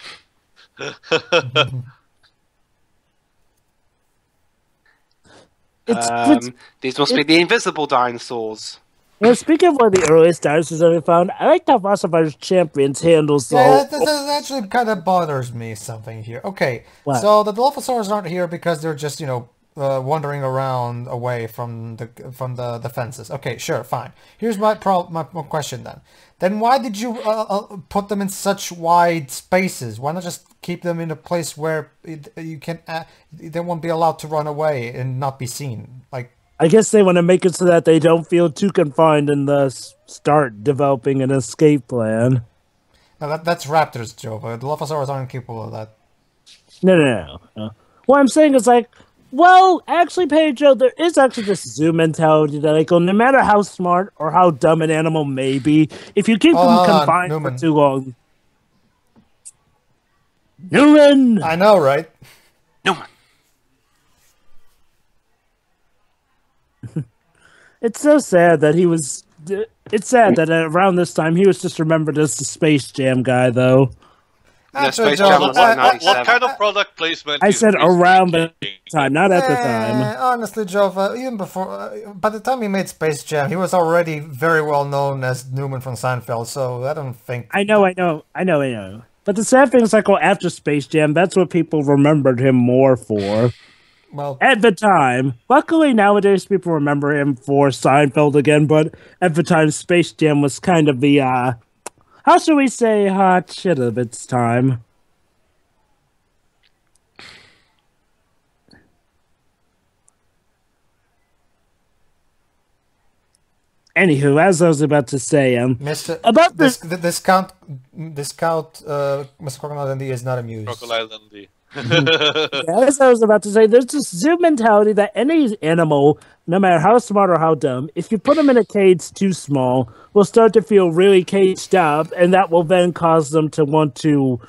These must be the invisible dinosaurs. Well, speaking of one of the earliest dinosaurs ever found, I like how Fossil Fighters Champions handles the Yeah, that actually kind of bothers me something here. Okay, so the Dilophosaurs aren't here because they're just, wandering around away from the fences. Okay, sure, fine. Here's my question then. Then why did you put them in such wide spaces? Why not just keep them in a place where they won't be allowed to run away and not be seen? Like, I guess they want to make it so that they don't feel too confined and thus start developing an escape plan. No, that's raptors, Joe. But the Dilophosaurs aren't capable of that. No. What I'm saying is like, well, actually, Pedro, there is actually this zoo mentality that I go, no matter how smart or how dumb an animal may be, if you keep them confined for too long. Newman! I know, right? Newman. It's so sad that he was... It's sad that around this time he was just remembered as the Space Jam guy, though. Space Jam was like what kind of product placement? I said around the time, not at the time. Honestly, Jova, even before, by the time he made Space Jam, he was already very well known as Newman from Seinfeld. So I don't think. I know. But the sad thing is, like, well, after Space Jam, that's what people remembered him more for. Well, at the time, luckily nowadays people remember him for Seinfeld again, but at the time Space Jam was kind of the, how should we say, hot shit of its time. Anywho, as I was about to say, Mr. about this count, Mr. Crocodile Dundee is not amused. Crocodile Dundee. as I was about to say, there's this zoo mentality that any animal, no matter how smart or how dumb, if you put them in a cage too small, will start to feel really caged up, and that will then cause them to want to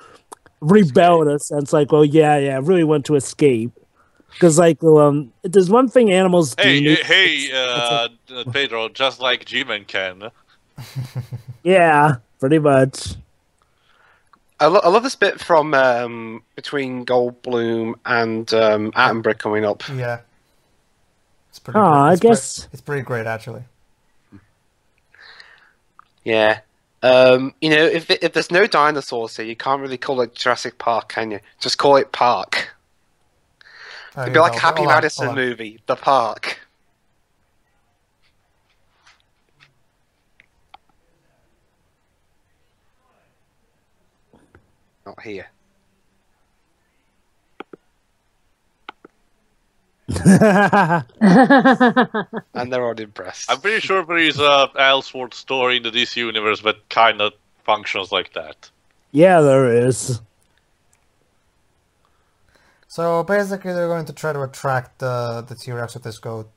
rebel in a sense, like, well, yeah, I really want to escape. Because, like, there's one thing animals do. Pedro, just like G-Man can. Yeah, pretty much. I love this bit from between Goldblum and Attenborough coming up. Yeah. It's pretty Oh, great. I guess. It's pretty great, actually. Yeah. If there's no dinosaurs here, you can't really call it Jurassic Park, can you? Just call it Park. It'd be like Happy Madison movie, The Park. Not here. And they're all impressed. I'm pretty sure there is a Ellsworth story in the DC universe that kind of functions like that. Yeah, there is. So basically, they're going to try to attract the T-Rex with this goat.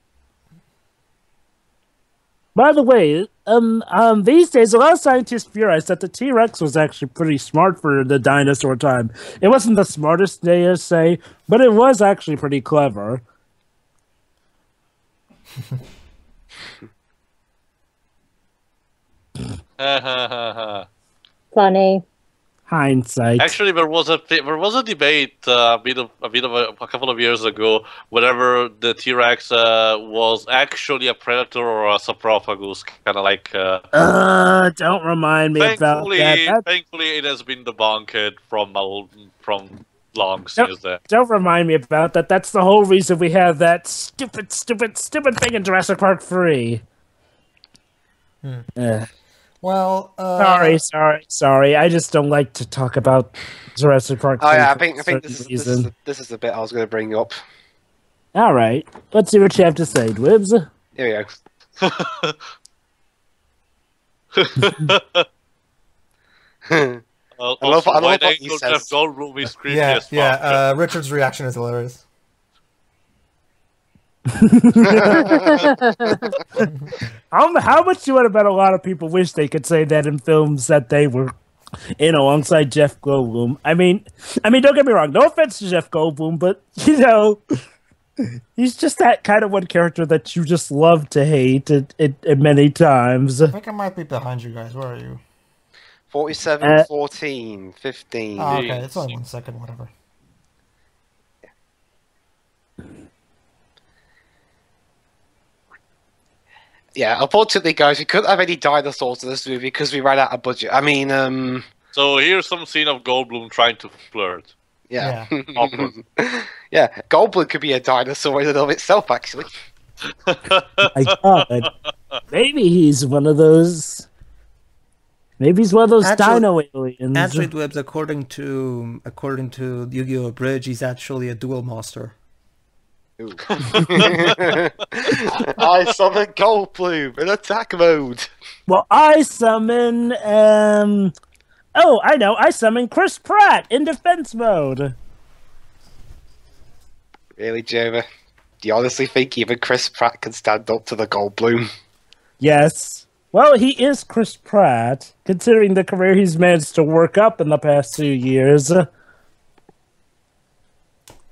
By the way, these days, a lot of scientists theorize that the T-Rex was actually pretty smart for the dinosaur time. It wasn't the smartest, they say, but it was actually pretty clever. Funny. Hindsight. Actually, there was a debate a couple of years ago whether the T-Rex was actually a predator or a sarcophagus, kind of like. Don't remind me about that. Thankfully, it has been debunked from long since then. Don't remind me about that. That's the whole reason we have that stupid thing in Jurassic Park 3. Well, sorry. I just don't like to talk about Jurassic Park 3. Oh yeah, I think this is the bit I was going to bring up. All right, let's see what you have to say, Dwibs. Here we go. I love what he says. Richard's reaction is hilarious. How much you want to bet a lot of people wish they could say that in films that they were in alongside Jeff Goldblum. I mean, don't get me wrong. No offense to Jeff Goldblum, but he's just that kind of one character that you just love to hate it many times. I think I might be behind you guys. Where are you? 47, 14, 15. Oh, okay, it's only 1 second, whatever. Yeah, unfortunately, guys, we couldn't have any dinosaurs in this movie because we ran out of budget. I mean, So here's some scene of Goldblum trying to flirt. Yeah. Awkward. Yeah, Goldblum could be a dinosaur in and of itself, actually. My God. Maybe he's one of those... Maybe he's one of those dino aliens. Actually, Dwibs, according to Yu-Gi-Oh! Bridge, he's actually a dual master. I summon Goldblum in attack mode. Well, I summon I know. I summon Chris Pratt in defense mode. Really, Jova? Do you honestly think even Chris Pratt can stand up to the Goldblum? Yes. Well, he is Chris Pratt, considering the career he's managed to work up in the past 2 years.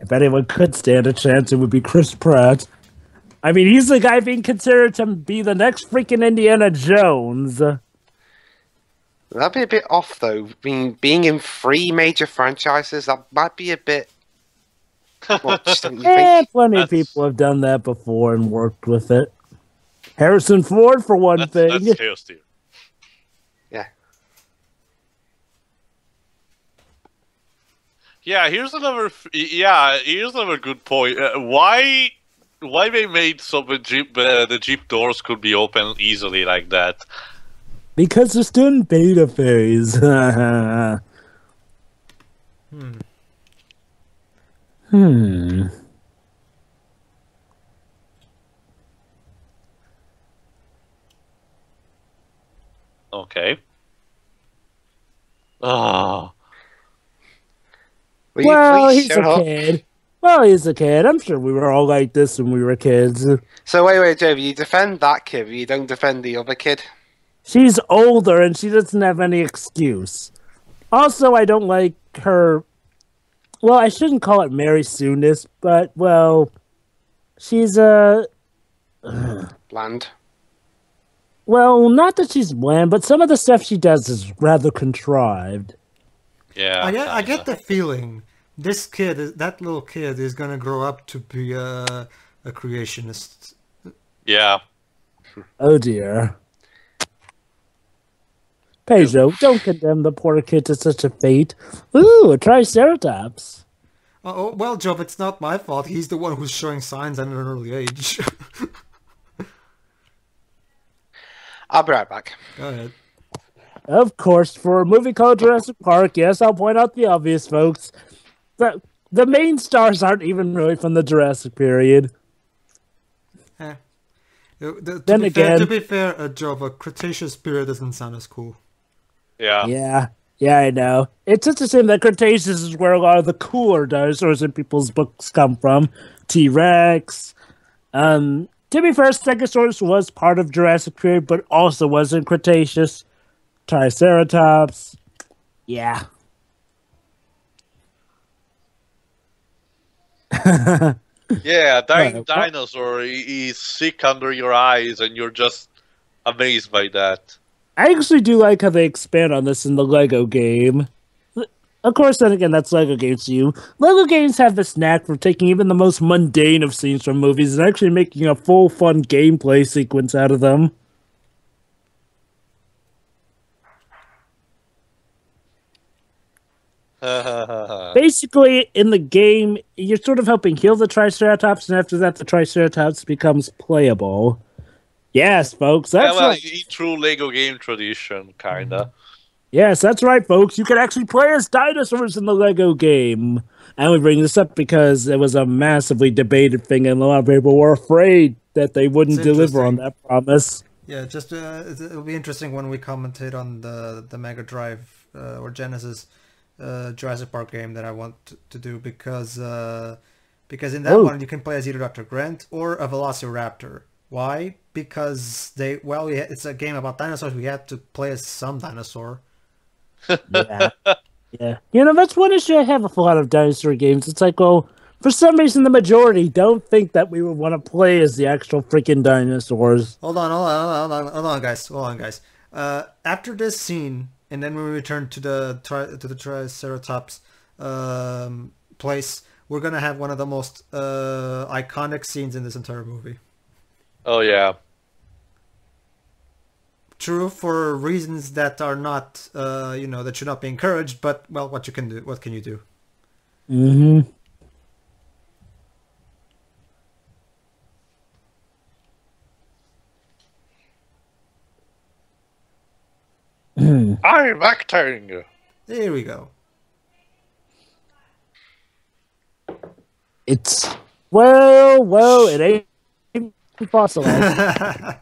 If anyone could stand a chance, it would be Chris Pratt. I mean, he's the guy being considered to be the next freaking Indiana Jones. That'd be a bit off, though. Being in 3 major franchises, that might be a bit much, don't you think? Plenty of people have done that before and worked with it. Harrison Ford, for one thing. That's Chaos Tier. Yeah. Yeah, here's another. Here's another good point. Why they made so the Jeep doors could be open easily like that? Because they're still in beta phase. Okay. Oh. Will you Well, please he's shut a up? kid. Well, he's a kid. I'm sure we were all like this when we were kids. So wait, Jovi, you defend that kid, but you don't defend the other kid? She's older and she doesn't have any excuse. Also, I don't like her. Well, I shouldn't call it Mary Soonest, but, well, she's Bland. well, not that she's bland, but some of the stuff she does is rather contrived. Yeah. I get the feeling this kid, that little kid, is gonna grow up to be a creationist. Yeah. Oh dear. Pedro, don't condemn the poor kid to such a fate. Ooh, a Triceratops. Oh, well, Job, it's not my fault. He's the one who's showing signs at an early age. I'll be right back. Go ahead. Of course, for a movie called Jurassic Park, yes, I'll point out the obvious, folks. The main stars aren't even really from the Jurassic period. To be fair, Job, a Cretaceous period doesn't sound as cool. Yeah. Yeah, I know. It's just a shame that Cretaceous is where a lot of the cooler dinosaurs in people's books come from. T-Rex. To be fair, Stegosaurus was part of Jurassic period, but also was in Cretaceous. Triceratops. Yeah. Yeah, dying Right. dinosaur is sick under your eyes, and you're just amazed by that. I actually do like how they expand on this in the Lego game. Of course, then again, that's Lego games to you. Lego games have this knack for taking even the most mundane of scenes from movies and actually making a full, fun gameplay sequence out of them. Basically, in the game, you're sort of helping heal the Triceratops, and after that, the Triceratops becomes playable. Yes, folks, that's right. In true Lego game tradition, kinda. Yes, that's right, folks. You can actually play as dinosaurs in the Lego game. And we bring this up because it was a massively debated thing, and a lot of people were afraid that they wouldn't deliver on that promise. Yeah, just it'll be interesting when we commentate on the Mega Drive or Genesis Jurassic Park game that I want to do because in that one you can play as either Dr. Grant or a Velociraptor. Why? Because it's a game about dinosaurs. We had to play as some dinosaur. Yeah. Yeah. You know, that's one issue I have with a lot of dinosaur games. It's like, well, for some reason, the majority don't think that we would want to play as the actual freaking dinosaurs. Hold on, guys. After this scene, and then when we return to the Triceratops place, we're gonna have one of the most iconic scenes in this entire movie. Oh yeah. True, for reasons that are not, that should not be encouraged. But well, what can you do? Mm-hmm. I'm acting. There we go. It's it ain't fossilized.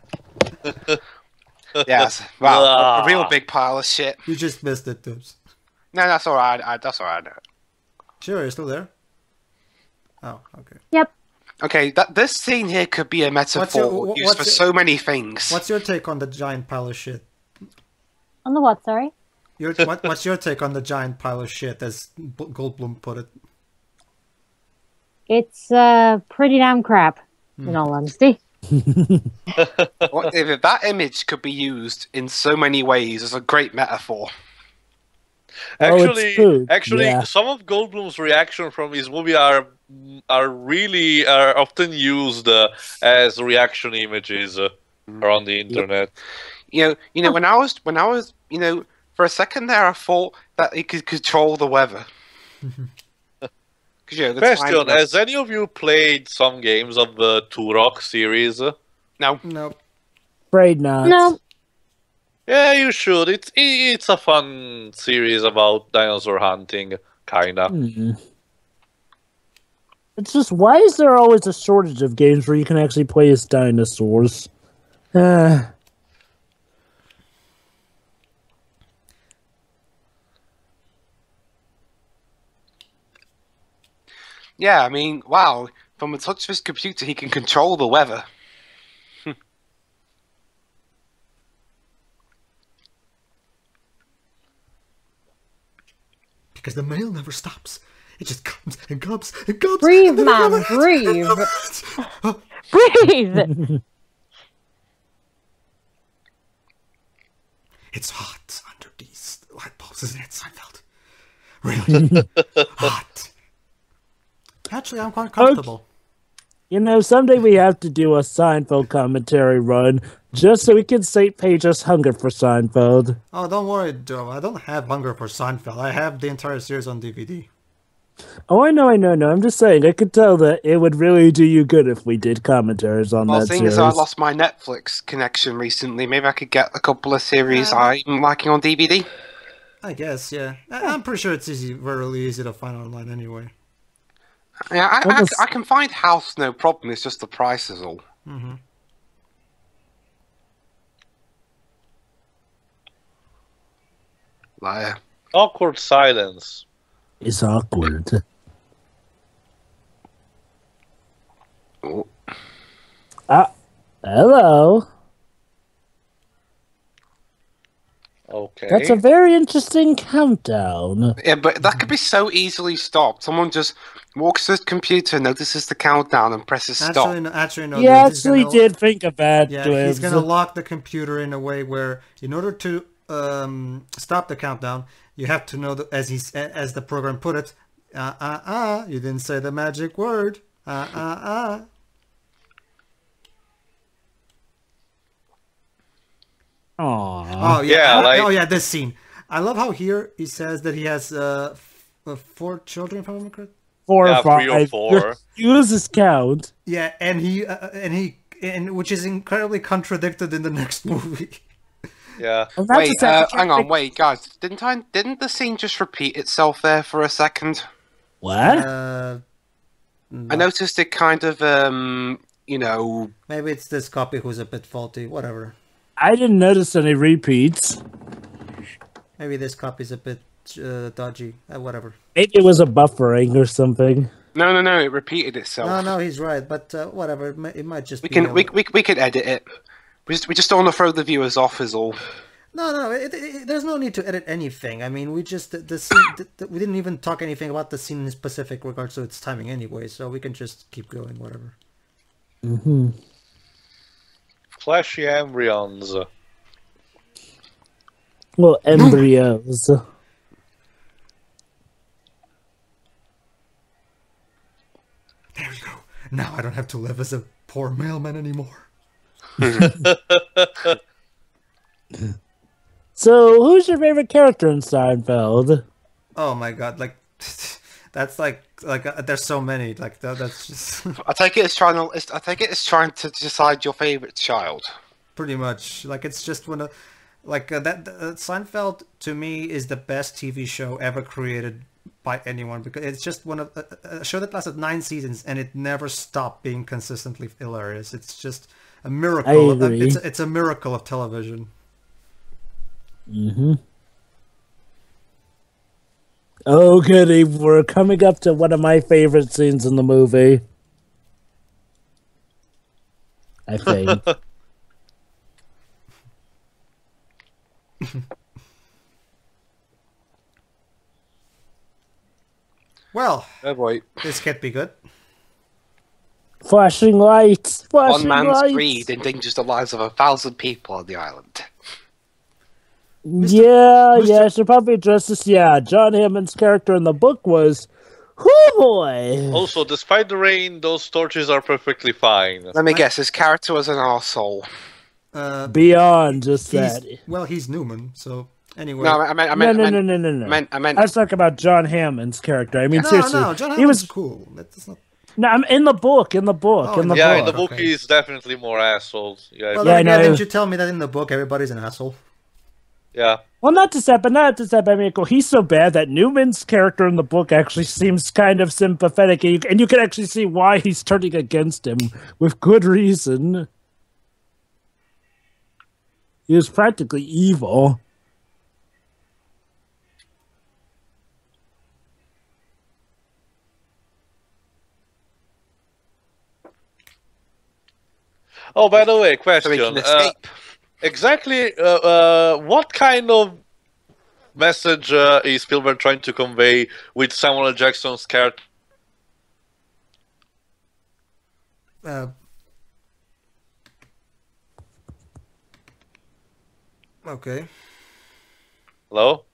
Yes. Wow. A real big pile of shit. You just missed it, Dubs. No, that's alright. That's alright. Sure, you're still there? Oh, okay. Yep. Okay, this scene here could be a metaphor used for so many things. What's your take on the giant pile of shit? On the what, sorry? What's your take on the giant pile of shit, as Goldblum put it? It's pretty damn crap, in all honesty. If that image could be used in so many ways as a great metaphor. Actually, yeah. Some of Goldblum's reaction from his movie are often used as reaction images around the internet. You know, when I was, for a second there, I thought that he could control the weather. The Question: time was... Has any of you played some games of the Turok series? No. Nope. Afraid not. No. Yeah, you should. It's a fun series about dinosaur hunting, kinda. It's just, why is there always a shortage of games where you can actually play as dinosaurs? Yeah, I mean, wow. From the touch of his computer, he can control the weather. Because the mail never stops. It just comes and comes and comes. Breathe, man, breathe. Breathe! It's hot under these light bulbs, isn't it, Seinfeld? Really hot. Actually, I'm quite comfortable. You know, someday we have to do a Seinfeld commentary run just so we can page us hunger for Seinfeld. Oh, don't worry, Joe. I don't have hunger for Seinfeld. I have the entire series on DVD. Oh, I know. I'm just saying, I could tell that it would really do you good if we did commentaries on that Seeing series. as I lost my Netflix connection recently, maybe I could get a couple of series I'm liking on DVD. I guess, yeah. I'm pretty sure it's really easy to find online anyway. Yeah, I can find House, no problem. It's just the price is all. Mm-hmm. Liar. Awkward silence. It's awkward. Oh. Hello. Okay. That's a very interesting countdown. Yeah, but that could be so easily stopped. Someone just walks to his computer, notices the countdown, and presses stop. Actually, no. You actually did think of that. Yeah, he's going to lock the computer in a way where, in order to stop the countdown, you have to know that, as the program put it, you didn't say the magic word. Aww. Oh yeah, this scene. I love how here he says that he has 4 children, if I'm correct. 4 or 5. 3 or 4. He loses count. Yeah, and which is incredibly contradicted in the next movie. Yeah. Wait, hang on, wait, guys. Didn't the scene just repeat itself there for a second? What? No. I noticed it kind of, you know... Maybe it's this copy who's a bit faulty, whatever. I didn't notice any repeats. Maybe this copy's a bit dodgy, whatever. Maybe it was a buffering or something. No, it repeated itself. No, he's right, but whatever, it might just we be... We can edit it. We just don't want to throw the viewers off is all. No, there's no need to edit anything. I mean, we just the scene. We didn't even talk anything about the scene in specific regards to its timing anyway, so we can just keep going, whatever. Mm-hmm. Fleshy embryons. Well, embryos. There you go. Now I don't have to live as a poor mailman anymore. So, who's your favorite character in Seinfeld? Oh my god, that's like there's so many, that's just I take it as trying to decide your favorite child. Pretty much, it's just one of Seinfeld to me is the best TV show ever created by anyone, because it's just one of a show that lasted 9 seasons and it never stopped being consistently hilarious. It's just a miracle. It's a miracle of television. Mm-hmm. Oh, goody. We're coming up to one of my favorite scenes in the movie. I think. Well, oh boy. This can't be good. Flashing lights. One man's greed endangers the lives of 1,000 people on the island. Yeah, I should probably address this. Yeah, John Hammond's character in the book was, oh boy. Also, despite the rain, those torches are perfectly fine. Let me guess, his character was an arsehole. Beyond just that. Well, he's Newman, so... Anyway. No, I meant. No. I was talking about John Hammond's character. I mean, seriously. No, John Hammond's cool. That's not... No, I'm in the book. In the book. Oh, in the Yeah, book. in the book Okay. he's definitely more assholes. Yeah, Well, Yeah, then again, no. didn't you tell me that in the book everybody's an asshole? yeah. Well, not to say, I mean, he's so bad that Newman's character in the book actually seems kind of sympathetic, and you can actually see why he's turning against him with good reason. He was practically evil. Oh, by the way, So question. he can escape. Exactly, what kind of message is Spielberg trying to convey with Samuel L. Jackson's character? Okay. Hello?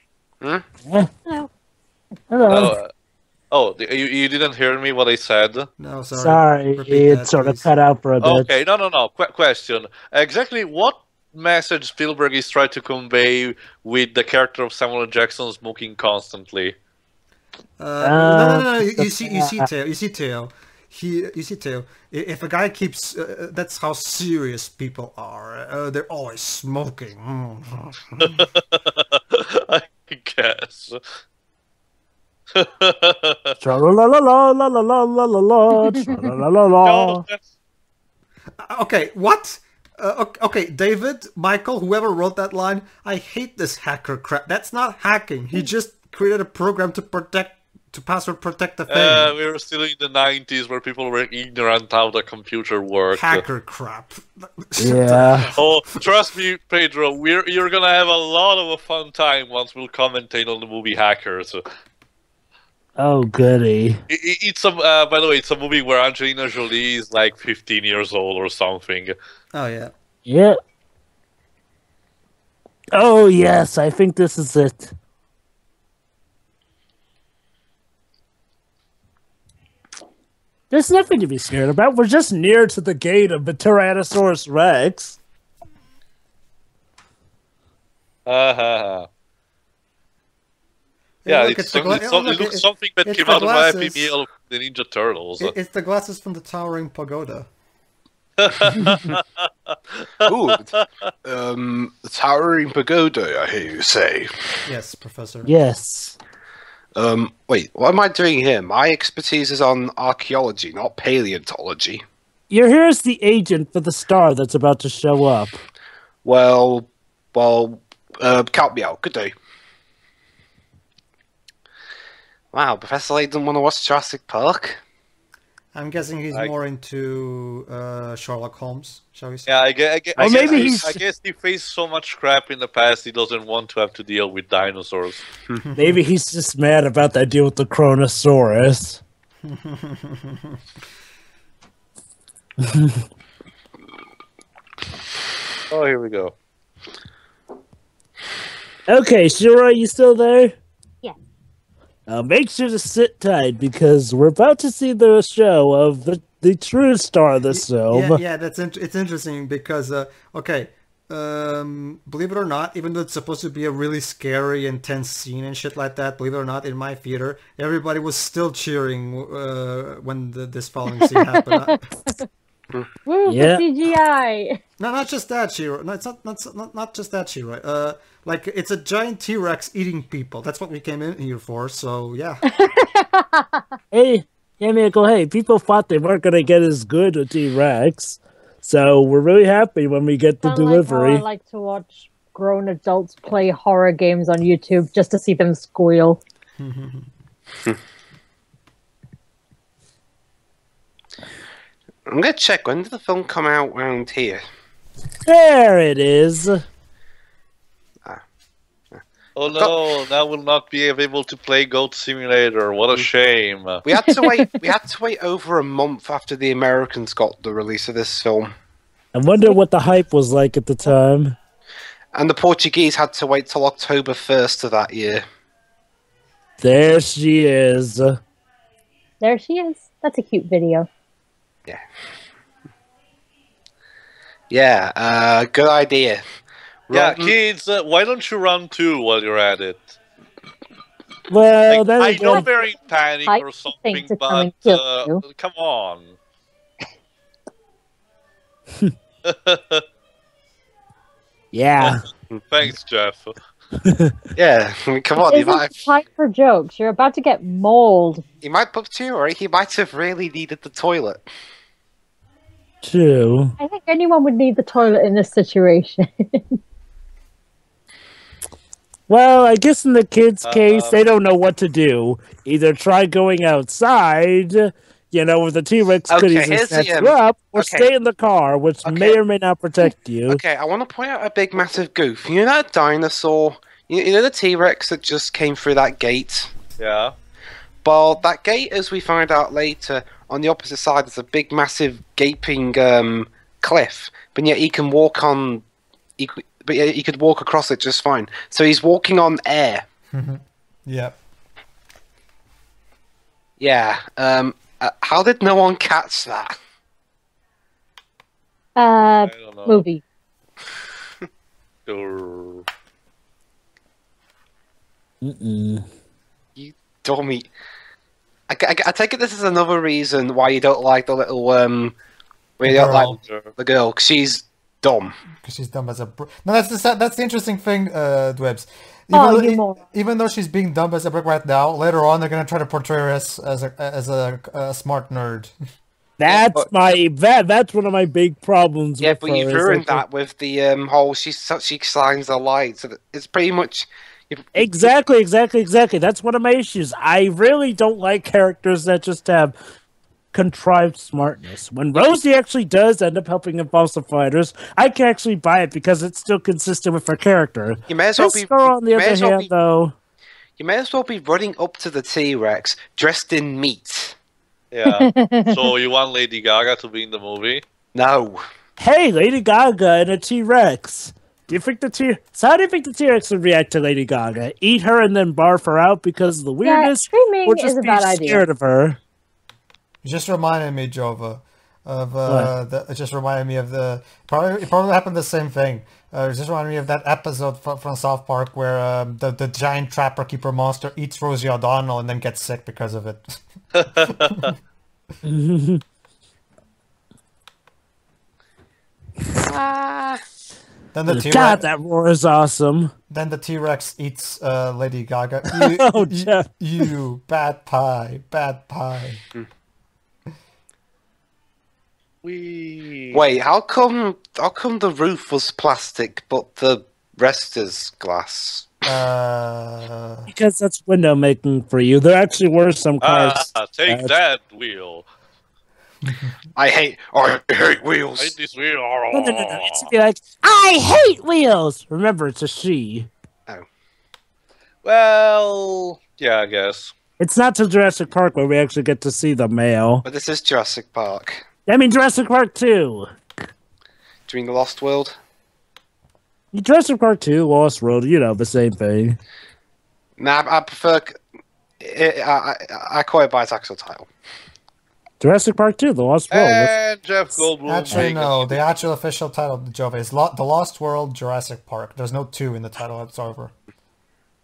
Hello. Hello. You didn't hear me what I said? No, sorry. Sorry, Repeat it that, sort of please. cut out for a bit. Okay, no. Question. Exactly what message Spielberg is trying to convey with the character of Samuel L. Jackson smoking constantly? No. You see, Teo. If a guy keeps, that's how serious people are. They're always smoking. I guess. Tra-la-la-la-la-la-la-la-la, tra-la-la-la-la. Okay, what? Okay, David, Michael, whoever wrote that line, I hate this hacker crap. That's not hacking. He just created a program to password protect the thing. We were still in the 90s where people were ignorant how the computer worked. Hacker crap. Yeah. Oh, trust me, Pedro, you're gonna have a lot of a fun time once we'll commentate on the movie Hackers. Oh, goody. It's a by the way, it's a movie where Angelina Jolie is like 15 years old or something. Oh, yeah. Yeah. Oh, yes, I think this is it. There's nothing to be scared about. We're just near to the gate of the Tyrannosaurus Rex. Yeah, look, it looks something that it's came the out of my Happy glasses. Meal of the Ninja Turtles. It's the glasses from the Towering Pagoda. Ooh, the towering pagoda, I hear you say. Yes, Professor. Yes. Wait, what am I doing here? My expertise is on archaeology, not paleontology. You're here as the agent for the star that's about to show up. Well, count me out. Good day. Wow, Professor Layton want to watch Jurassic Park? I'm guessing he's more into Sherlock Holmes, shall we say? Yeah, I guess he faced so much crap in the past he doesn't want to have to deal with dinosaurs. Maybe he's just mad about that deal with the Kronosaurus. Oh, here we go. Okay, Shira, you still there? Yeah. Make sure to sit tight because we're about to see the show of the true star of this film. Yeah, it's interesting because believe it or not, even though it's supposed to be a really scary, intense scene and shit like that, believe it or not, in my theater, everybody was still cheering when this following scene happened. Woo, Yeah. for CGI! No, not just that, Shiro. No, it's not just that, Shiro. Like, it's a giant T-Rex eating people. That's what we came in here for, so yeah. Hey, people thought they weren't going to get as good with T-Rex. So we're really happy when we get the delivery. Like how I like to watch grown adults play horror games on YouTube just to see them squeal. I'm gonna check, when did the film come out around here? There it is. Oh no, now we'll not be able to play Goat Simulator. What a shame. We had to wait. We had to wait over a month after the Americans got the release of this film, I wonder what the hype was like at the time. and the Portuguese had to wait till October 1st of that year. There she is. There she is. That's a cute video. Yeah. Yeah. Good idea. Yeah, kids, why don't you run too while you're at it? Well, Like, then I know again, they're in panic I or think something, to come but and kill you. come on. yeah. Thanks, Jeff. Yeah, I mean, come on, This isn't time for jokes. You're about to get mauled. he might pop to you, or he might have really needed the toilet. True. I think anyone would need the toilet in this situation. Well, I guess in the kids' case, they don't know what to do. Either try going outside, where the T-Rex could Okay, easily here's snatch the, you up, or okay. stay in the car, which may or may not protect you. Okay, I want to point out a big, massive goof. You know that dinosaur? You know the T-Rex that just came through that gate? Yeah. Well, that gate, as we find out later, on the opposite side, there's a big, massive, gaping cliff. But yet he can walk on... But yeah, he could walk across it just fine. So he's walking on air. Yep. Yeah. How did no one catch that? I don't know. Movie. You dummy. I take it this is another reason why you don't like the little why you don't like the girl, 'cause she's dumb. Because she's dumb as a brick. No, that's the interesting thing, Dwebs. Even though she's being dumb as a brick right now, later on they're gonna try to portray her as a smart nerd. That's that's one of my big problems. Yeah, with but her, you've ruined that with the whole she shines the light. So it's pretty much Exactly. That's one of my issues. I really don't like characters that just have contrived smartness. When Rosie actually does end up helping Impulsive Fighters, I can actually buy it because it's still consistent with her character. You may as well this girl, on the other hand, though, you may as well be running up to the T-Rex dressed in meat. Yeah. So you want Lady Gaga to be in the movie? No. Hey, Lady Gaga and a T-Rex. How do you think the T-Rex would react to Lady Gaga? Eat her and then barf her out because of the weirdness, streaming or just is a be bad idea. scared of her? You just reminded me, Jova, of it just reminded me of it probably happened the same thing. It just reminded me of that episode from South Park where the giant trapper keeper monster eats Rosie O'Donnell and then gets sick because of it. Then the T-Rex, God, that roar is awesome. Then the T-Rex eats Lady Gaga. Jeff. You bad pie. Wait, how come the roof was plastic but the rest is glass? Because that's window making for you. There actually were some cars. Take that wheel. I hate wheels. I hate this wheel. No. It's to be like, I hate wheels. Remember, it's a she. Oh. Well, yeah, I guess. It's not to Jurassic Park where we actually get to see the male. But this is Jurassic Park. I mean, Jurassic Park 2. Do you mean the Lost World? Jurassic Park 2, Lost World, the same thing. Nah, I prefer... I call it by its actual title. Jurassic Park 2, The Lost World. And Jeff Goldblum. Actually, no. The actual official title of Jova is The Lost World Jurassic Park. There's no 2 in the title whatsoever.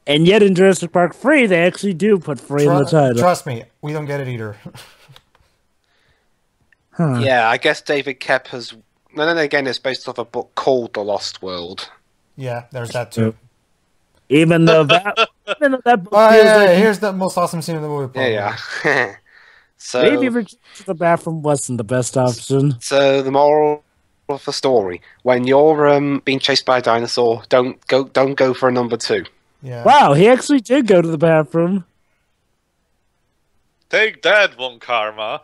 And yet in Jurassic Park 3, they actually do put 3 in the title. Trust me, we don't get it either. Huh. Yeah, I guess David Koepp has... And then again, it's based off a book called The Lost World. Yeah, there's that too. Even though that book here's the most awesome scene in the movie. Probably. Yeah. So maybe returning to the bathroom wasn't the best option. So the moral of the story: when you're being chased by a dinosaur, don't go for a number 2. Yeah. Wow, he actually did go to the bathroom. Take that, Von Karma.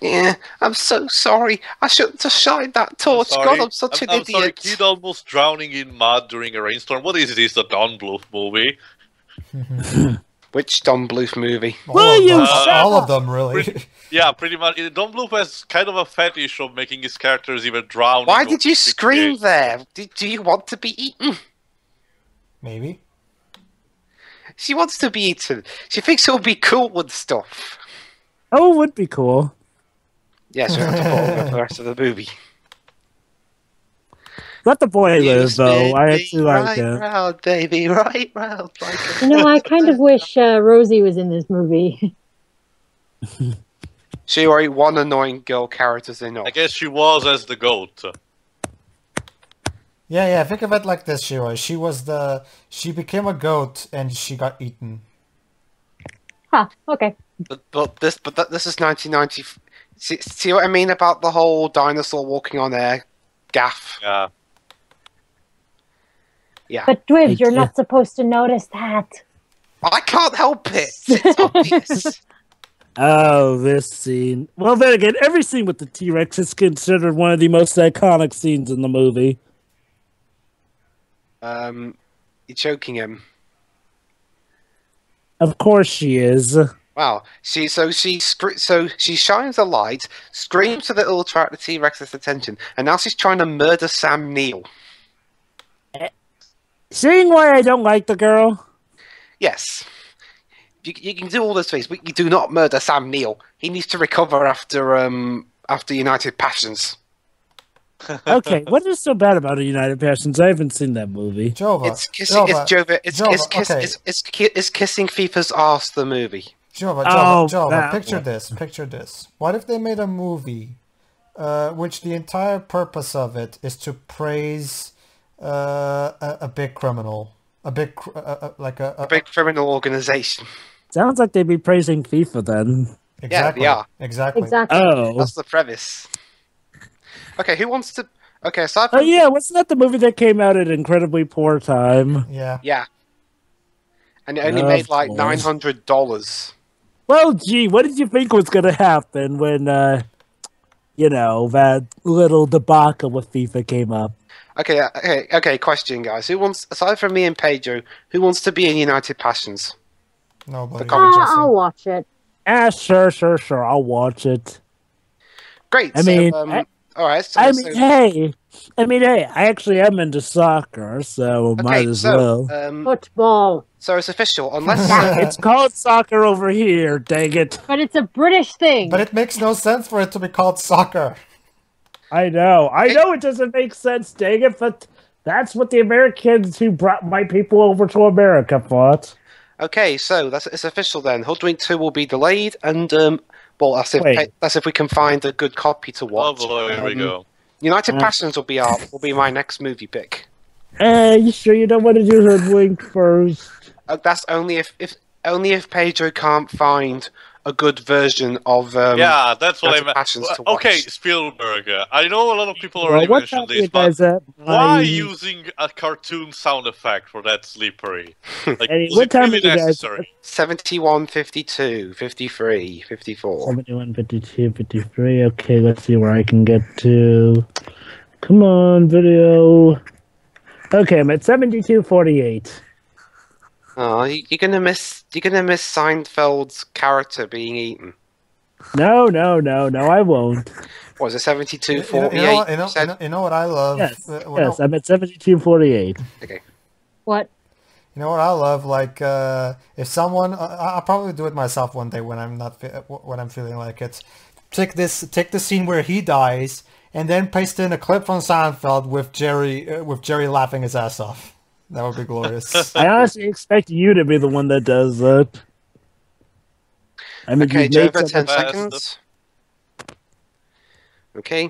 Yeah, I'm so sorry. I shouldn't have shined that torch. God, I'm such an idiot. Sorry, kid almost drowning in mud during a rainstorm. What is this, the Don Bluth movie? Which Don Bluth movie? All of them, really. Pretty much. Don Bluth has kind of a fetish of making his characters even drown. Why did you scream there? Do you want to be eaten? Maybe. She wants to be eaten. She thinks it'll be cool and stuff. Oh, it would be cool. Yeah, so we have to put over the rest of the movie. Let the boy You live, though. spin I me actually like right it. round, baby, right round. Like You know, I kind of wish Rosie was in this movie. she already one annoying girl character's enough. I guess she was as the goat. Yeah. Think of it like this, Shiro. She became a goat and she got eaten. Huh, okay. But this is 1990. See what I mean about the whole dinosaur walking on air gaff? Yeah. Yeah. But Dwibs, you're Yeah. not supposed to notice that. I can't help it. It's obvious. Oh, this scene. Well, then again, every scene with the T-Rex is considered one of the most iconic scenes in the movie. You're choking him. Of course she is. Wow. She shines a light, screams so that it'll attract the T-Rex's attention, and now she's trying to murder Sam Neill. Seeing why I don't like the girl? Yes. You can do all those things, but you do not murder Sam Neill. He needs to recover after United Passions. Okay, what is so bad about a United Passions? I haven't seen that movie. Jova. It's kissing. Jova, It's kissing FIFA's arse. The movie. Jova, that picture this. What if they made a movie which the entire purpose of it is to praise a big criminal, a big criminal organization. Sounds like they'd be praising FIFA then. Exactly. Yeah, Exactly. Oh. That's the premise. Okay, who wants to? Okay, aside Oh from yeah, wasn't that the movie that came out at incredibly poor time? Yeah. yeah, and it only Of made like course. $900. Well, gee, what did you think was going to happen when, that little debacle with FIFA came up? Okay. Question, guys. Who wants, aside from me and Pedro, who wants to be in United Passions? Nobody. I'll watch it. Sure, I'll watch it. Great. I mean, all right. hey, I actually am into soccer, so might as well. Football. So it's official, unless It's called soccer over here, dang it. But it's a British thing. But it makes no sense for it to be called soccer. I know it doesn't make sense, dang it, but that's what the Americans who brought my people over to America thought. Okay, so it's official then. Hoodwink 2 will be delayed, and that's if we can find a good copy to watch. Oh boy, here we go. United Passions will be my next movie pick. You sure you don't want to do Hoodwink first? That's only if Pedro can't find a good version of Yeah, that's what I United meant. Passions to watch. Okay, Spielberg. I know a lot of people Well, already what mentioned time are you this, guys but at? why using a cartoon sound effect for that slippery? Like, Hey, was what it time really are you guys- necessary? 71, 52, 53, 54. 71, 52, 53. Okay, let's see where I can get to. Come on, video. Okay, I'm at 72:48. Oh, you're gonna miss Seinfeld's character being eaten. No, I won't. What was it, 72, You 48? know what I love? Yes, I'm at 72:48. Okay. What? You know what I love? Like, if someone, I'll probably do it myself one day when I'm feeling like it. Take the scene where he dies, and then paste in a clip from Seinfeld with Jerry laughing his ass off. That would be glorious. I honestly expect you to be the one that does that. I mean, Okay, you Jova, make 10 something- seconds. Okay.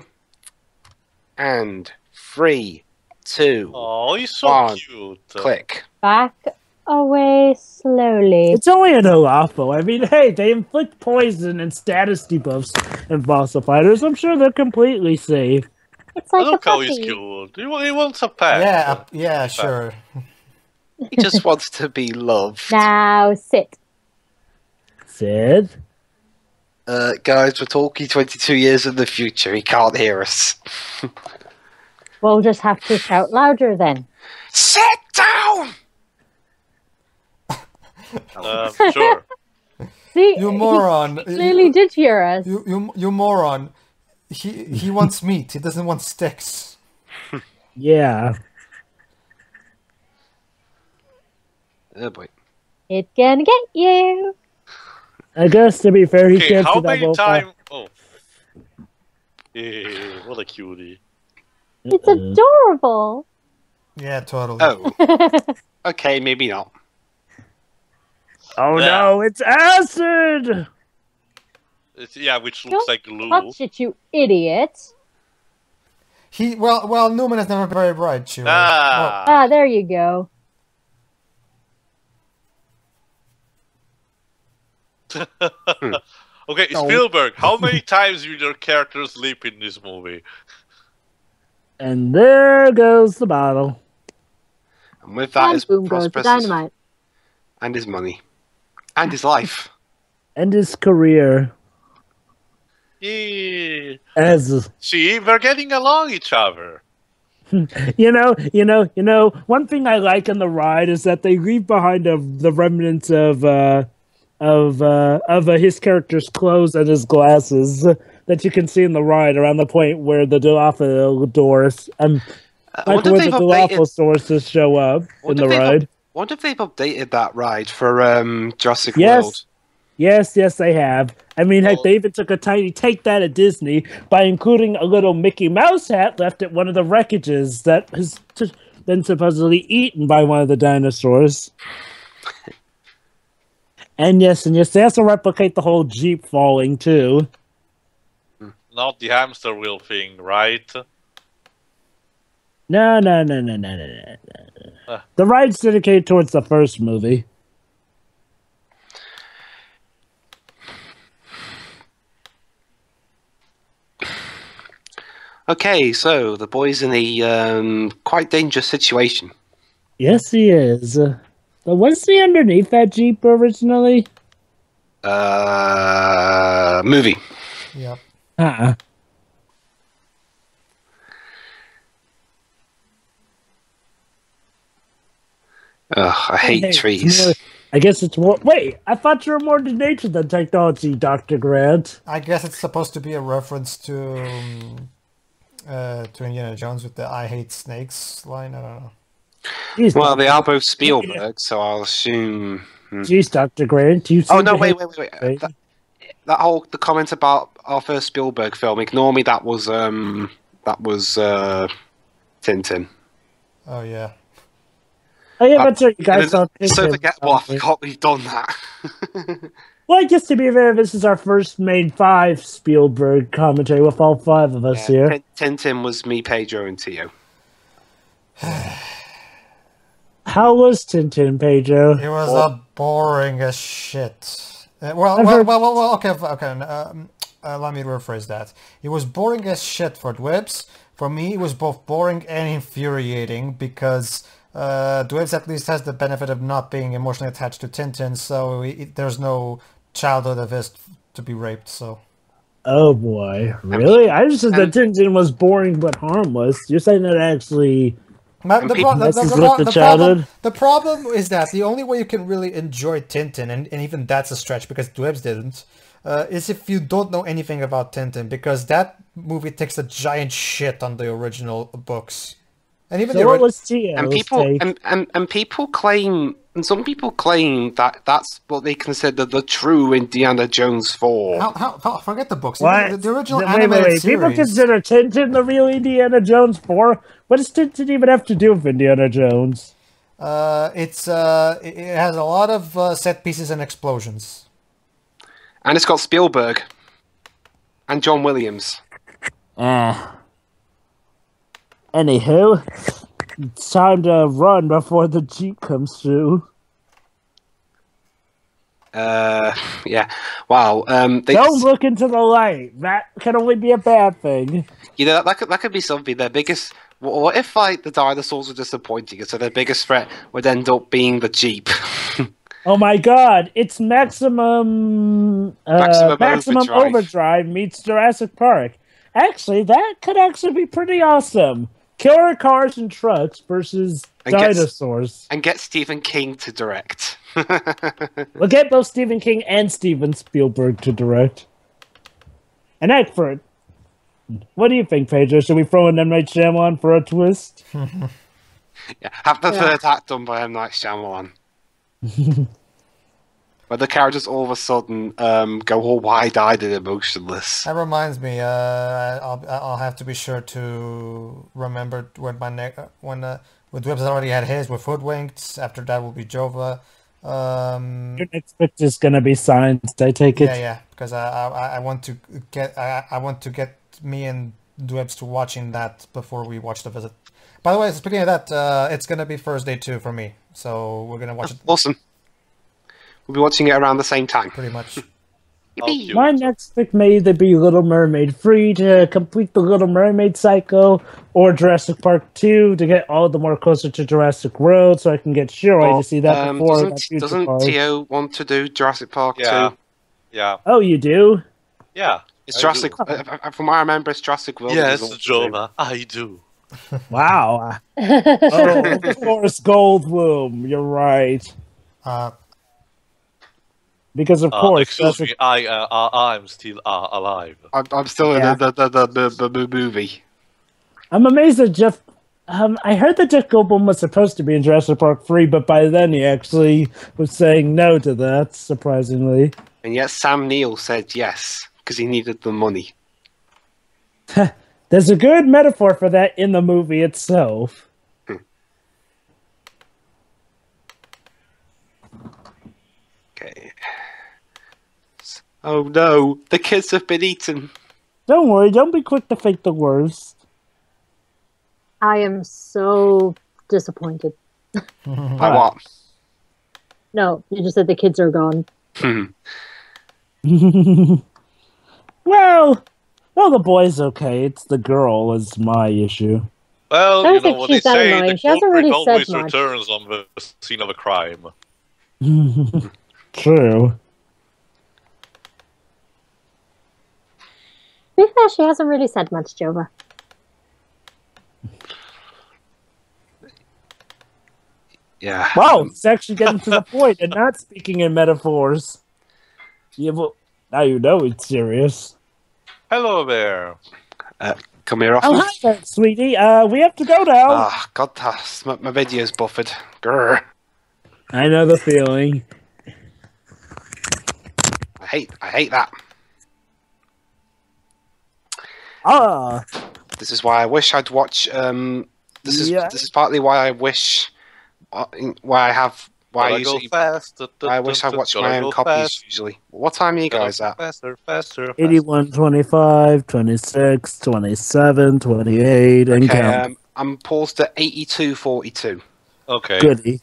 And 3, 2, Oh, he's so One. cute. click. Back away slowly. It's only an Olafo. I mean, hey, they inflict poison and status debuffs and fossil fighters. I'm sure they're completely safe. It's like a Look how he's puppy. cute. He wants a pet. yeah, sure. He just wants to be loved. Now sit. Sid? Guys, we're talking 22 years in the future. He can't hear us. We'll just have to shout louder then. Sit down! Sure. See, You moron. he clearly did hear us. You moron. He wants meat. He doesn't want sticks. Yeah. Oh boy. It's gonna get you. I guess to be fair, he Okay, can't how do that many well. times? Oh, yeah, what a cutie! It's adorable. Yeah, totally. Oh, okay, maybe not. Oh Yeah. no, it's acid! Yeah, which looks Don't like glue. touch it, you idiot. Well, Newman has never been very bright, sure. Ah. Ah, there you go. Okay, No. Spielberg, how many times will your characters sleep in this movie? And there goes the bottle. And with that And is boom goes the Prosperous dynamite. and his money. And his life. And his career. Yeah. As See, we're getting along each other. you know, one thing I like in the ride is that they leave behind the remnants of his character's clothes and his glasses that you can see in the ride around the point where the Dilophosaurus like where the Dilophosaurus show up in the ride. Wonder if they've updated that ride for Jurassic Yes. World. Yes, they have. I mean, heck, they even took a tiny take that at Disney by including a little Mickey Mouse hat left at one of the wreckages that has been supposedly eaten by one of the dinosaurs. And yes, they also replicate the whole Jeep falling, too. Not the hamster wheel thing, right? No. The ride's dedicated towards the first movie. Okay, so the boy's in a quite dangerous situation. Yes, he is. But was he underneath that Jeep originally? Movie. Yep. Uh-uh. Ugh, I hate Hey, trees. I guess it's more... Wait, I thought you were more to nature than technology, Dr. Grant. I guess it's supposed to be a reference to Indiana Jones with the "I hate snakes" line. I don't know. Jeez, Well, Dr. they are both Spielberg, so I'll assume. Jeez, Dr. Grant, you Oh seem no! to Wait! hate- The comment about our first Spielberg film. Ignore me. That was Tintin. Oh yeah. Oh yeah, that's right. You guys saw It's so Tintin, forgettable. I probably. forgot we've done that. Well, I guess to be fair, this is our first main 5 Spielberg commentary with all 5 of us here. Tintin was me, Pedro, and Tio. How was Tintin, Pedro? It was a boring as shit. Well, okay. Let me rephrase that. It was boring as shit for Dwebs. For me, it was both boring and infuriating because Dwebs at least has the benefit of not being emotionally attached to Tintin, so there's no childhood of his to be raped. So. Oh boy, really? I just said that Tintin was boring but harmless. You're saying that actually... The problem is that the only way you can really enjoy Tintin, and even that's a stretch because Dwebs didn't, is if you don't know anything about Tintin, because that movie takes a giant shit on the original books. And even what was Tio's and people take? and people claim, and some people claim that that's what they consider the true Indiana Jones 4. Forget the books. What? The original Wait, animated series. People consider Tintin the real Indiana Jones 4? What does Tintin even have to do with Indiana Jones? It has a lot of set pieces and explosions. And it's got Spielberg and John Williams. Anywho, it's time to run before the Jeep comes through. Yeah. Wow. Don't look into the light. That can only be a bad thing. You know, that could be something. Their biggest. What if like the dinosaurs were disappointing, so their biggest threat would end up being the Jeep? Oh my God! It's Maximum Overdrive meets Jurassic Park. Actually, that could actually be pretty awesome. Killer cars and trucks versus dinosaurs. And get Stephen King to direct. We'll get both Stephen King and Steven Spielberg to direct. And act for it. What do you think, Pedro? Should we throw in M. Night Shyamalan for a twist? Yeah, have the third act done by M. Night Shyamalan. where the characters all of a sudden go all wide-eyed and emotionless. That reminds me. I'll have to be sure to remember when with Dwebs already had his with Hoodwinked. After that will be Jova. Your next picture is gonna be signed. I take it. Yeah, because I want to get me and Dwebs to watching that before we watch The Visit. By the way, speaking of that, it's gonna be Thursday too for me, so we're gonna watch it. Awesome. We'll be watching it around the same time. Pretty much. My next pick may either be Little Mermaid 3 to complete the Little Mermaid cycle, or Jurassic Park 2 to get all the more closer to Jurassic World, so I can get Shiroi to see that before. Doesn't Tio want to do Jurassic Park 2? Yeah. Oh, you do? Yeah. It's Jurassic. From what I remember, it's Jurassic World. Yes, Jova, I do. Wow. Oh, of course, Goldblum. You're right. Because of course, excuse me, I'm still alive. I'm still in the movie. I'm amazed that Jeff. I heard that Jeff Goldblum was supposed to be in Jurassic Park 3, but by then he actually was saying no to that. Surprisingly, and yet Sam Neill said yes because he needed the money. There's a good metaphor for that in the movie itself. Okay. Oh no, the kids have been eaten. Don't worry, don't be quick to think the worst. I am so disappointed. By what? No, you just said the kids are gone. Well, the boy's okay. It's the girl is my issue. Well, I you think know what they she's that say, annoying. the She hasn't culprit really said always much. returns on the scene of a crime. True. To be fair, she hasn't really said much, Jova. Yeah. Wow, it's actually getting to the point and not speaking in metaphors. Yeah, well, now you know it's serious. Hello there. Come here, Oh, often. hi there, sweetie. We have to go now. Ah, God, my video's buffered. Grr. I know the feeling. I hate that. This is why I wish I'd watch. This is partly why I wish. Why I usually. I wish I watched my own copies usually. What time are you guys at? Faster. 81, 25, 26, 27, 28, and count. I'm paused at 82:42. Okay. Goody.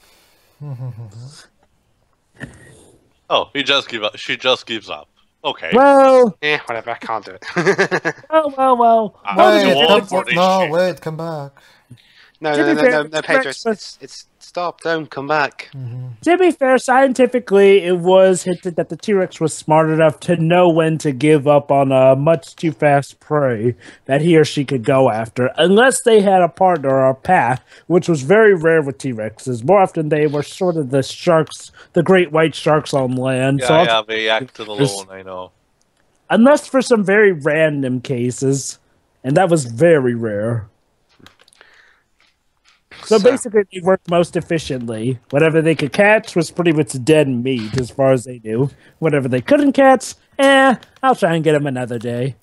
Oh, he just give up. She just gives up. Okay. Well, Whatever. I can't do it. well. Wait, come back. No, Pedro. It's stop. Don't come back. To be fair, scientifically, it was hinted that the T-Rex was smart enough to know when to give up on a much too fast prey that he or she could go after, unless they had a partner or a path, which was very rare with T-Rexes. More often, they were sort of the sharks, the great white sharks on land. Yeah, they acted alone, I know. Unless for some very random cases, and that was very rare. So basically, they worked most efficiently. Whatever they could catch was pretty much dead meat, as far as they knew. Whatever they couldn't catch, I'll try and get them another day.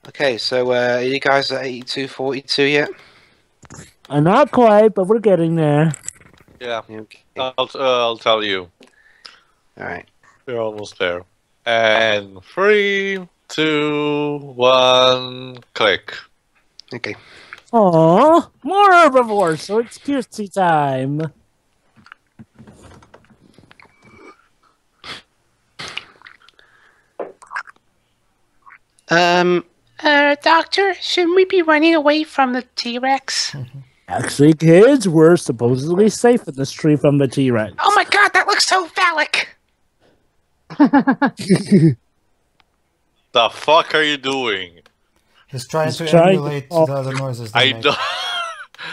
Okay, so are you guys at 82:42 yet? Not quite, but we're getting there. Yeah, Okay. I'll tell you. All right. We're almost there. And 3, 2, 1, click. Okay. Aww, more herbivores, so it's cutesy time. Doctor, shouldn't we be running away from the T-Rex? Actually, kids, we're supposedly safe in this tree from the T-Rex. Oh my God, that looks so phallic! The fuck are you doing? He's trying to trying emulate to- the other noises they make.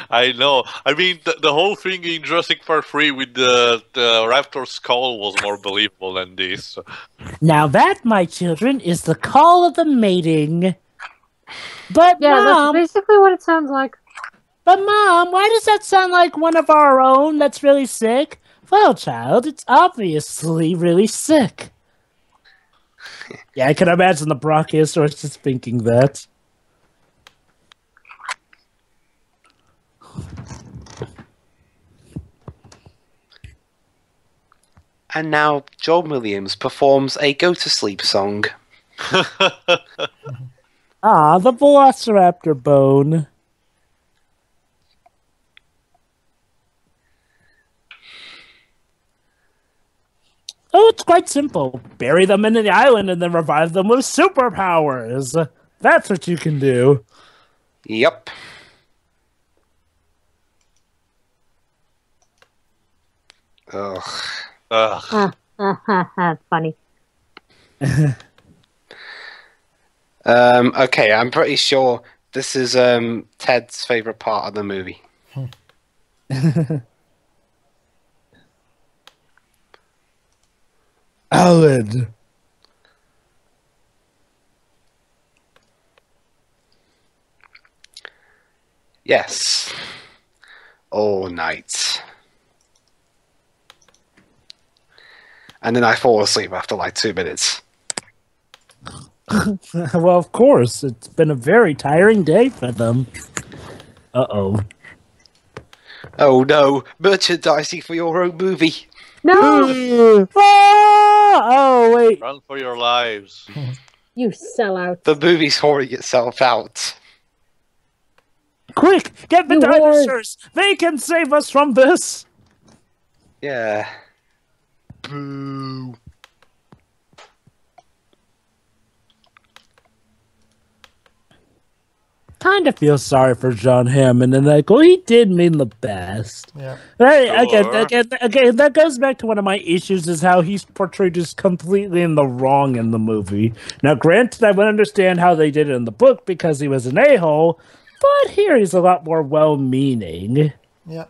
I know. I mean, the whole thing in Jurassic Park 3 with the raptor skull was more believable than this. Now that, my children, is the call of the mating. But Yeah, Mom, that's basically what it sounds like. why does that sound like one of our own that's really sick? Well, child, it's obviously really sick. Yeah, I can imagine the Brachiosaurus just thinking that. And now John Williams performs a go-to-sleep song. Ah, the Velociraptor bone. Oh, it's quite simple. Bury them in the island and then revive them with superpowers. That's what you can do. Yep. Ugh. Ugh. Funny. Okay, I'm pretty sure this is Ted's favorite part of the movie. Alan. Yes. All night. And then I fall asleep after like 2 minutes. Well, of course. It's been a very tiring day for them. Uh-oh. Oh no, merchandising for your own movie. No, Oh, wait. Run for your lives. you sellout. The movie's whoring itself out. Quick, get the You dinosaurs. They can save us from this. Yeah. Boo. Kind of feel sorry for John Hammond, and like, well, he did mean the best. Yeah. Right, Sure. again, that goes back to one of my issues is how he's portrayed just completely in the wrong in the movie. Now, granted, I would understand how they did it in the book because he was an a-hole, but here he's a lot more well-meaning. Yeah.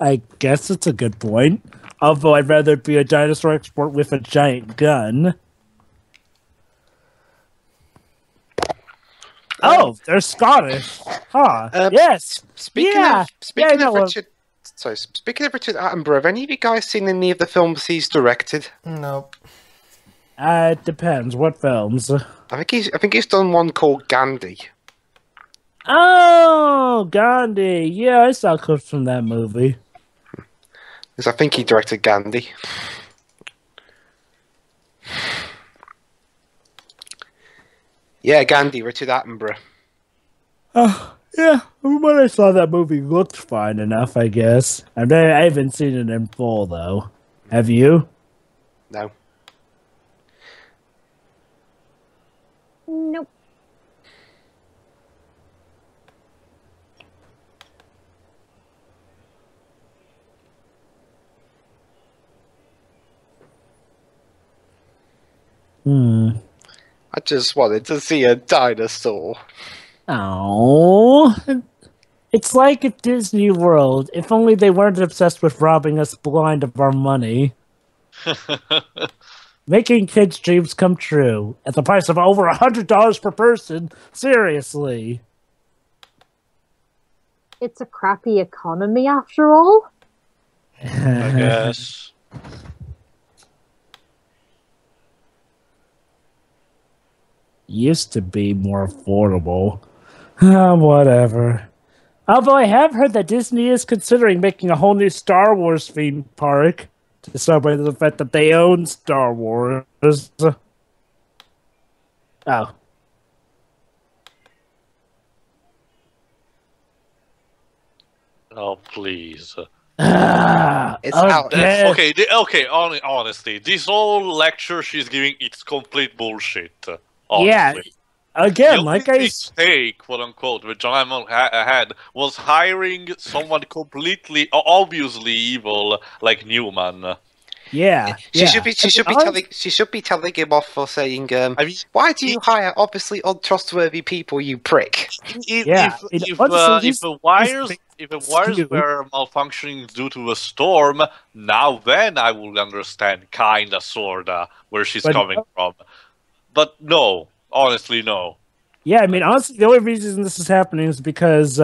I guess it's a good point. Although I'd rather be a dinosaur expert with a giant gun. Oh, they're Scottish. Huh. Yes. Speaking Yeah. of Yeah, no, Richard, sorry. Speaking of Richard Attenborough, have any of you guys seen any of the films he's directed? Nope. It depends. What films? I think he's done one called Gandhi. Oh, Gandhi. Yeah, I saw clips from that movie. Because I think he directed Gandhi. Yeah, Gandhi, Richard Attenborough. Oh, yeah. When I saw that movie, it looked fine enough, I guess. I haven't seen it in full, though. Have you? No. Nope. I just wanted to see a dinosaur. Oh, it's like at Disney World. If only they weren't obsessed with robbing us blind of our money. Making kids' dreams come true at the price of over $100 per person. Seriously. It's a crappy economy after all. I guess. Used to be more affordable. Whatever. Although I have heard that Disney is considering making a whole new Star Wars theme park to celebrate the fact that they own Star Wars. Oh. Oh, please. It's out. Okay, honestly, this whole lecture she's giving, it's complete bullshit. Honestly. Yeah. Again, The like only I mistake, quote unquote, which John Hammond had was hiring someone completely, obviously evil like Newman. Yeah, She should be. She should be telling him off for saying, "Why do you hire obviously untrustworthy people, you prick?" If honestly, the wires were malfunctioning due to a storm, now then I would understand, kinda, sorta, where she's coming from. But no, honestly, no. Yeah, I mean, honestly, the only reason this is happening is because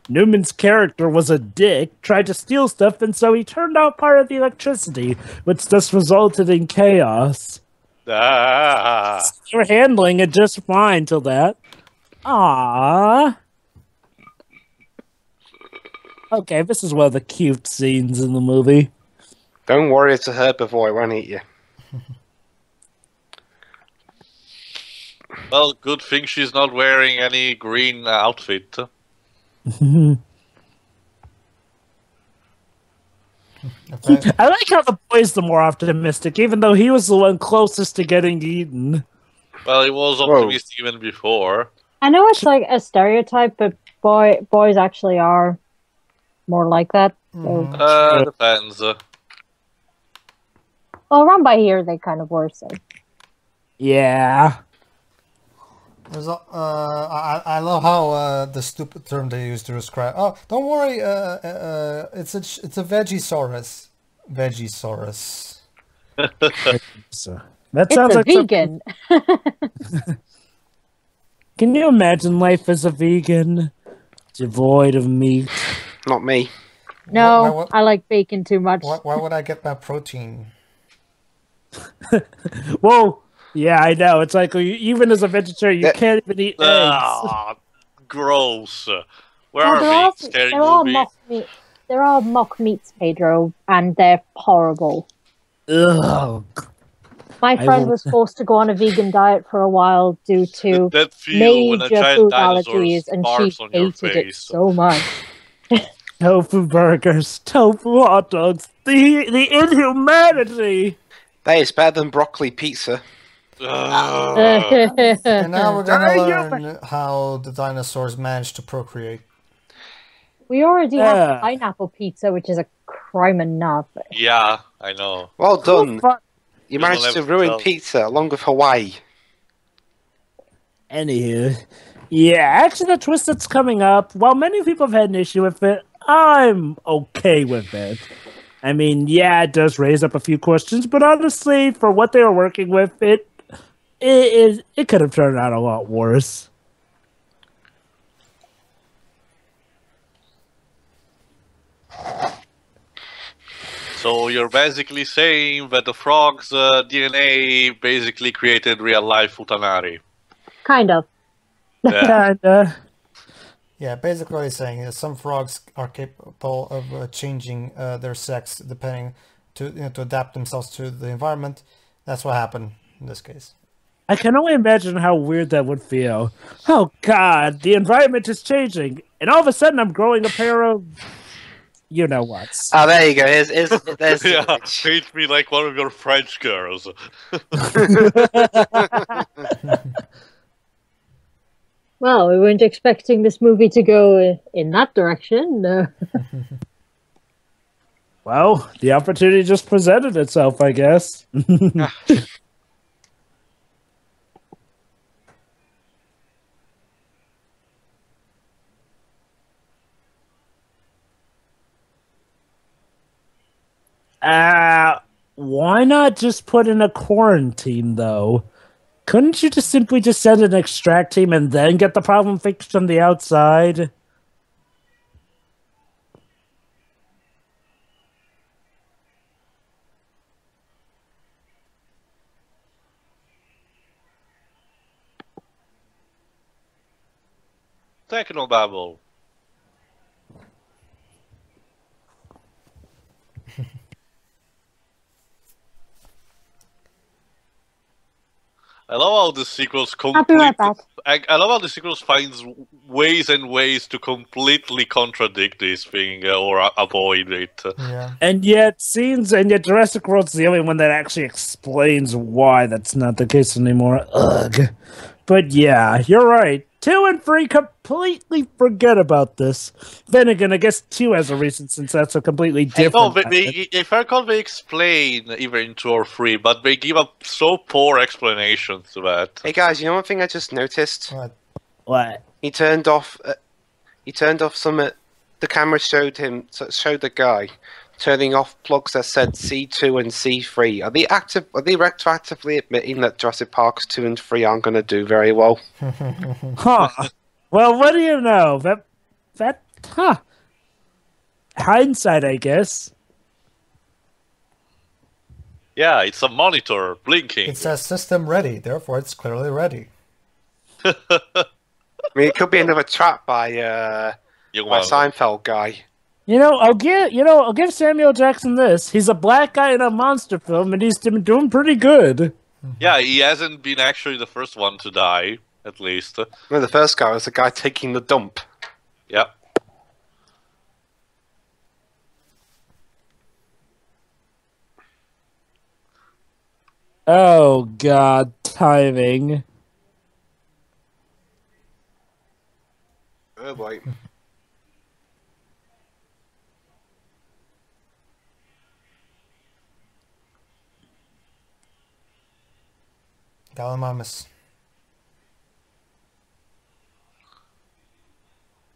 Newman's character was a dick, tried to steal stuff, and so he turned out part of the electricity, which just resulted in chaos. Ah. They were handling it just fine till that. Aww. Okay, this is one of the cute scenes in the movie. Don't worry, it's a herbivore, it won't eat you. Well, good thing she's not wearing any green outfit. I like how the boy's the more optimistic, even though he was the one closest to getting eaten. Well, he was optimistic even before. I know it's like a stereotype, but boys actually are more like that. So. Depends. Well, around by here, they kind of were, so. Yeah. There's I love how the stupid term they use to describe. Oh, don't worry. It's a Vegisaurus. Vegisaurus. So, that sounds like vegan. Can you imagine life as a vegan, devoid of meat? Not me. No, I like bacon too much. Why would I get my protein? Whoa. Yeah, I know. It's like even as a vegetarian, you can't even eat eggs. Gross. Where are we? Scary movie? They're all mock meats, Pedro, and they're horrible. Ugh. My friend was forced to go on a vegan diet for a while due to major food allergies, and she hated it so much. Tofu burgers, tofu hot dogs, the inhumanity. That is better than broccoli pizza. And now we're gonna learn how the dinosaurs managed to procreate. We already have pineapple pizza, which is a crime enough. Yeah, I know. Well done. You managed to ruin pizza along with Hawaii. Anywho, yeah, actually the twist that's coming up, while many people have had an issue with it, I'm okay with it. I mean, yeah, it does raise up a few questions, but honestly, for what they were working with, it could have turned out a lot worse. So you're basically saying that the frog's DNA basically created real-life Utanari. Kind of. Yeah. Kinda. Yeah, basically he's saying that some frogs are capable of changing their sex depending to adapt themselves to the environment. That's what happened in this case. I can only imagine how weird that would feel. Oh God, the environment is changing, and all of a sudden I'm growing a pair of, you know what? Oh, there you go. There's yeah, treat me like one of your French girls. Well, we weren't expecting this movie to go in that direction. Well, the opportunity just presented itself, I guess. Why not just put in a quarantine, though? Couldn't you just simply just send an extract team and then get the problem fixed from the outside? Technobabble. I love how the sequels I love how the sequels finds ways and ways to completely contradict this thing or avoid it. Yeah. And yet Jurassic World's the only one that actually explains why that's not the case anymore. Ugh. But yeah, you're right. 2 and 3 completely forget about this. Then again, I guess 2 has a reason since that's a completely different. No, if I recall, they explain either in 2 or 3, but they give up so poor explanations to that. Hey guys, you know one thing I just noticed? What? He turned off. He turned off some. The camera showed the guy turning off plugs that said C2 and C3. Are they retroactively admitting that Jurassic Parks 2 and 3 aren't going to do very well? Huh. Well, what do you know? Hindsight, I guess. Yeah, it's a monitor blinking. It says system ready, therefore it's clearly ready. I mean, it could be another trap by Seinfeld guy. I'll give Samuel Jackson this. He's a black guy in a monster film, and he's been doing pretty good. Yeah, he hasn't been actually the first one to die, at least. No, the first guy was the guy taking the dump. Yep. Oh, God, timing. Oh, boy. Gallimimus.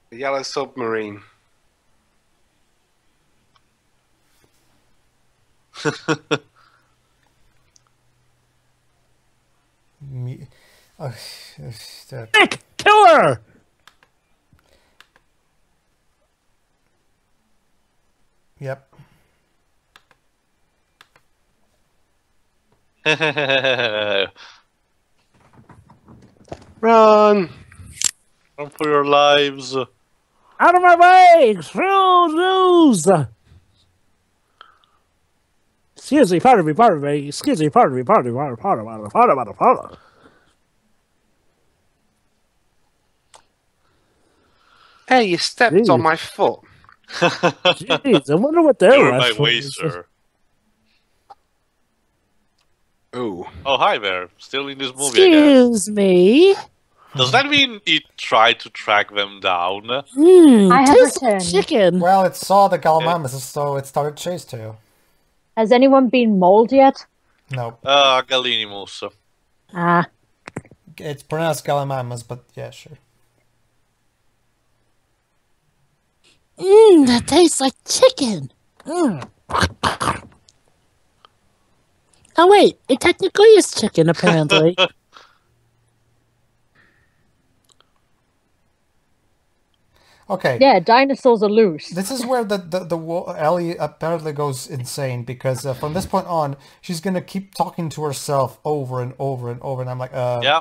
The yellow submarine. Nick, kill her! Yep. Run! Run for your lives. Out of my way! Lose! Excuse me, pardon me. Excuse me, pardon me. Hey, you stepped on my foot. Jeez, I wonder what they're You're my way, sir. Ooh. Oh, hi there. Still in this movie, Excuse me. Does that mean it tried to track them down? I have returned. Chicken. Well, it saw the Gallimimus, so it started chase too. Has anyone been mauled yet? No. Gallimimus. Ah. It's pronounced Gallimimus, but yeah, sure. That tastes like chicken. Oh wait, it technically is chicken, apparently. Okay. Yeah, dinosaurs are loose. This is where the Ellie apparently goes insane, because from this point on, she's gonna keep talking to herself over and over and over, and I'm like, Yeah.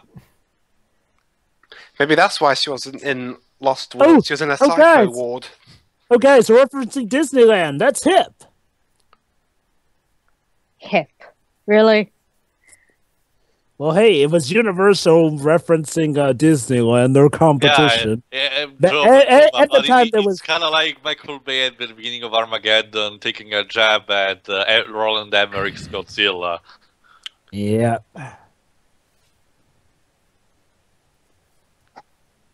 Maybe that's why she wasn't in Lost World. She was in a psycho ward. Oh, guys, we're referencing Disneyland. That's hip. Hip. Really? Well, hey, it was Universal referencing Disneyland, their competition. Yeah, at the time, there was... It's kind of like Michael Bay at the beginning of Armageddon taking a jab at Roland Emmerich's Godzilla. Yeah.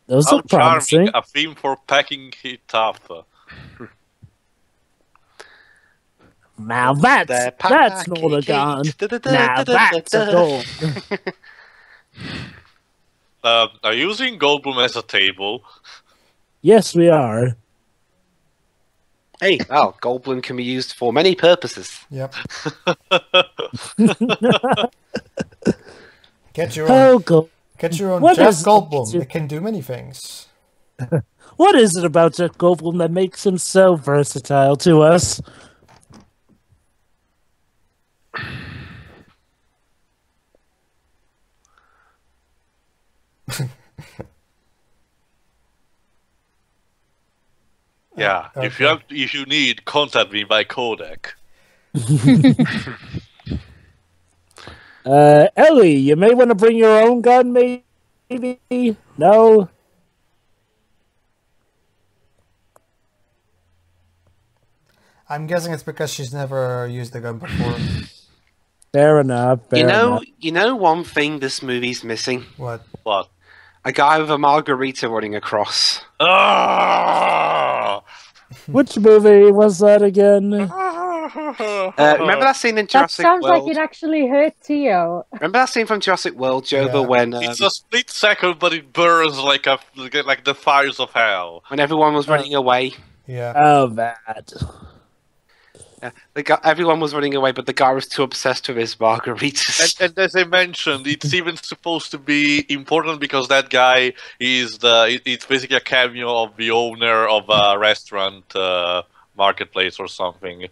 Those look promising. A theme for packing it up. Now that's not a gun. Now that's a gold. Are you using Goldblum as a table? Yes, we are. Hey, Goldblum can be used for many purposes. Yep. Get your own Jeff Goldblum. It can do many things. What is it about Jeff Goldblum that makes him so versatile to us? Yeah, okay. if you need, contact me by codec. Ellie, you may want to bring your own gun, maybe? No? I'm guessing it's because she's never used the gun before. Fair enough. You know one thing this movie's missing? What? What? A guy with a margarita running across. Which movie was that again? Remember that scene in Jurassic That sounds World? like it actually hurt Theo. Remember that scene from Jurassic World, Joba, when it's a split second, but it burns like the fires of hell. when everyone was running away. Yeah. Oh, that. Everyone was running away, but the guy was too obsessed with his margaritas. And as I mentioned, it's even supposed to be important because that guy is it's basically a cameo of the owner of a restaurant marketplace or something.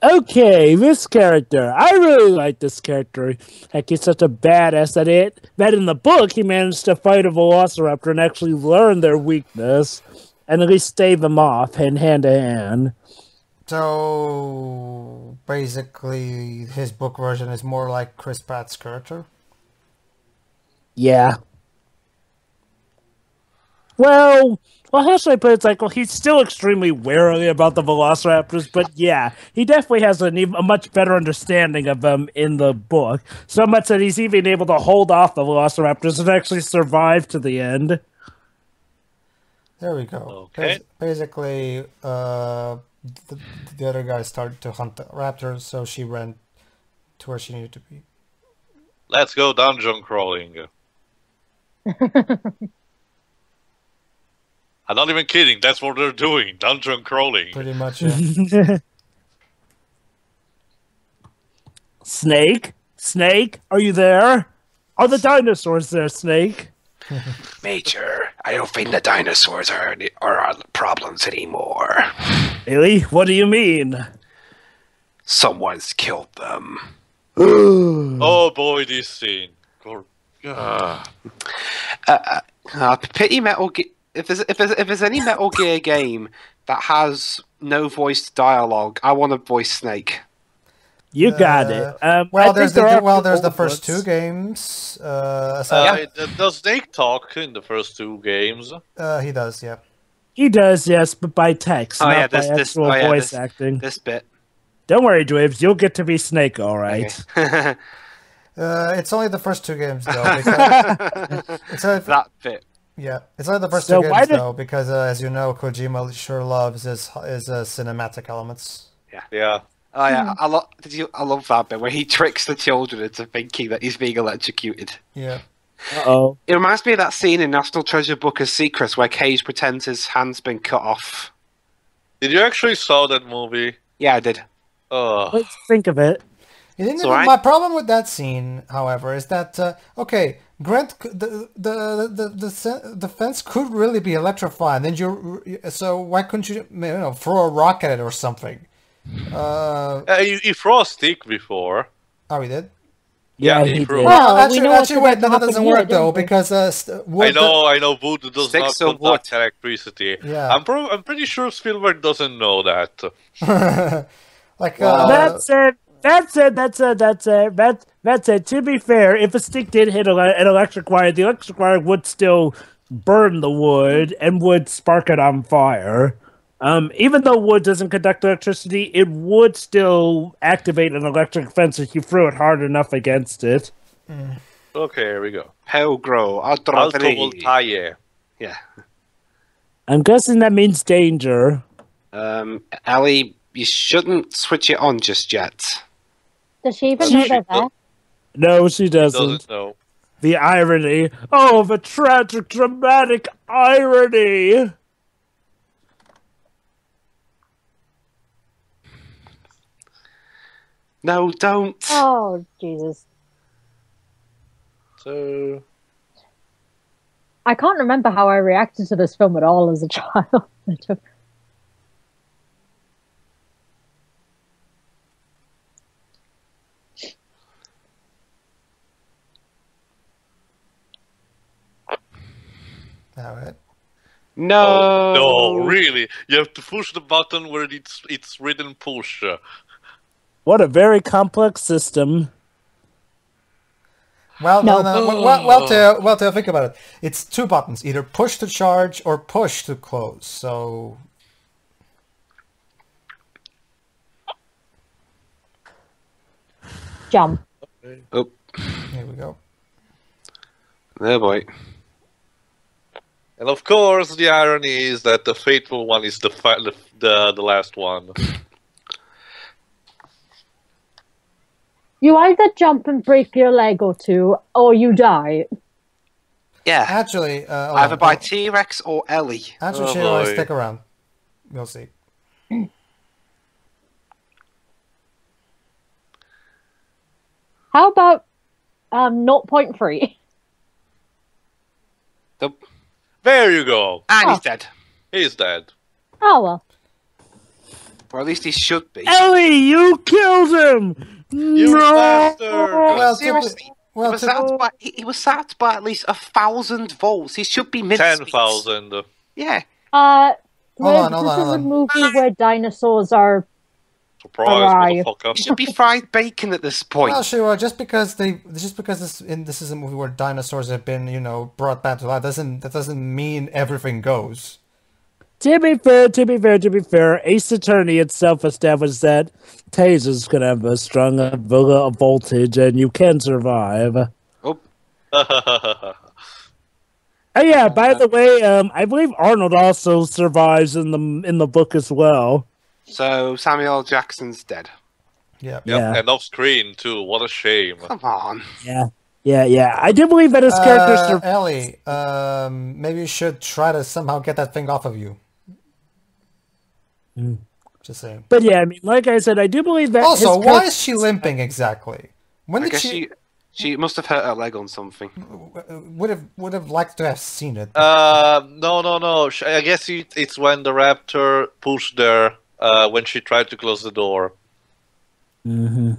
Okay, this character. I really like this character. Heck, he's such a badass at it. That in the book, he managed to fight a velociraptor and actually learn their weakness. And at least stave them off hand to hand. So basically, his book version is more like Chris Pratt's character. Yeah. Well, how should I put it? It's like, well, he's still extremely wary about the velociraptors, but yeah, he definitely has a much better understanding of them in the book. So much that he's even able to hold off the velociraptors and actually survive to the end. There we go. Okay. Basically, the other guy started to hunt the raptors, so she ran to where she needed to be. Let's go dungeon crawling. I'm not even kidding. That's what they're doing. Dungeon crawling. Pretty much, yeah. Snake? Snake? Are you there? Are the dinosaurs there, Snake? Major, I don't think the dinosaurs are our problems anymore. Really? What do you mean? Someone's killed them. Oh boy, this scene. Pity Metal Gear. If there's any Metal Gear game that has no voiced dialogue, I want to voice Snake. You got it. Well, there's the first two games. Does Snake talk in the first two games? He does, yeah. He does, yes, but by text, not by actual voice acting. This bit. Don't worry, Dweebs, you'll get to be Snake, all right. Okay. It's only the first two games, though. That bit. Yeah, it's only the first two games, though, because, as you know, Kojima sure loves his cinematic elements. Yeah. Oh yeah, I love that bit where he tricks the children into thinking that he's being electrocuted. Yeah. Uh-oh. It reminds me of that scene in National Treasure Book of Secrets where Cage pretends his hand's been cut off. Did you actually saw that movie? Yeah, I did. Let's think of it. My problem with that scene, however, is that okay, Grant, the fence could really be electrified. So why couldn't you throw a rock at it or something? You throw a stick before. Oh, he did? Yeah, he did. Well, actually, wait, that doesn't work, though, because wood... I know, wood does not conduct electricity. Yeah. I'm pretty sure Spielberg doesn't know that. That's it. To be fair, if a stick did hit an electric wire, the electric wire would still burn the wood and would spark it on fire. Even though wood doesn't conduct electricity, it would still activate an electric fence if you threw it hard enough against it. Okay, here we go. Helgro, Alto voltaje. Yeah. I'm guessing that means danger. Ellie, you shouldn't switch it on just yet. Does she even know they're there? No, she doesn't. Know. The irony. Oh, the tragic, dramatic irony. No, don't. Oh, Jesus. So... I can't remember how I reacted to this film at all as a child. Alright. No. No, really. You have to push the button where it's written push. What a very complex system. Well, well, Theo, think about it. It's two buttons, either push to charge or push to close. So, Jump. Oh, Here we go. Oh boy. And of course, the irony is that the fatal one is the last one. You either jump and break your leg or two, or you die. Yeah. Actually, either by T-Rex or Ellie. Actually, Shiro, stick around. We'll see. How about 0.3? There you go. And he's dead. He's dead. Oh well. Or at least he should be. Ellie, you killed him! You bastard! Well, Seriously. He was sacked by at least 1,000 volts. He should be mid 10,000. Yeah. Hold This is on. a movie where dinosaurs are Surprise, motherfucker. He should be fried bacon at this point. Well, sure. Just because this is a movie where dinosaurs have been, brought back to life, that doesn't mean everything goes. To be fair, Ace Attorney itself established that tasers can have a strong voltage and you can survive. Oh. Oh yeah, by the way, I believe Arnold also survives in the book as well. So Samuel L. Jackson's dead. Yep. Yeah. And off screen too. What a shame. Come on. Yeah. I do believe that his character Ellie, maybe you should try to somehow get that thing off of you. Just saying. But yeah, I mean, like I said, I do believe that. Also, why is she limping exactly? When did she must have hurt her leg on something. Would have liked to have seen it. No. I guess it's when the raptor pushed her when she tried to close the door. Mm-hmm.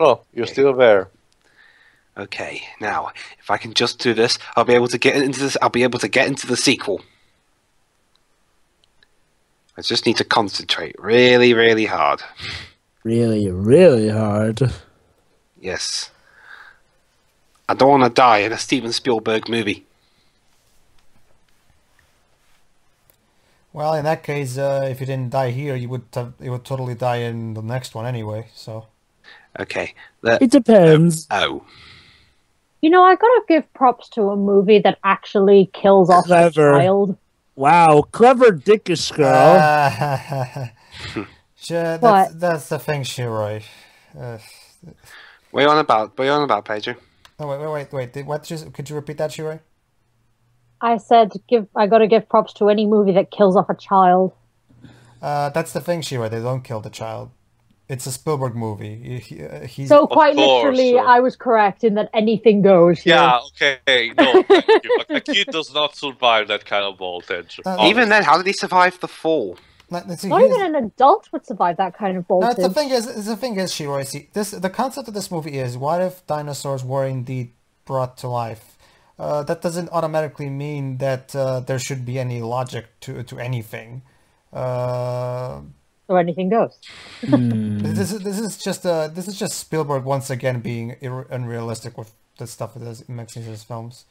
Oh, you're still there. Okay, now if I can just do this, I'll be able to get into this. I'll be able to get into the sequel. I just need to concentrate really, really hard. Really, really hard. Yes. I don't want to die in a Steven Spielberg movie. Well, in that case, if you didn't die here, you would totally die in the next one anyway. So. Okay. It depends. Oh. I gotta give props to a movie that actually kills off a child. Wow, clever dickish girl. That's the thing, Shiroi. What are you on about, Pedro? Oh, wait. Could you repeat that, Shiroi? I said I gotta give props to any movie that kills off a child. That's the thing, Shiroi. They don't kill the child. It's a Spielberg movie. So quite literally, I was correct in that anything goes. Yeah, okay. No, thank you. A kid does not survive that kind of voltage. Even then, how did he survive the fall? Not even an adult would survive that kind of voltage. The thing is, Shiroi, see, the concept of this movie is, what if dinosaurs were indeed brought to life? That doesn't automatically mean that there should be any logic to anything. So anything goes. This is just Spielberg once again being unrealistic with the stuff that he makes in his films.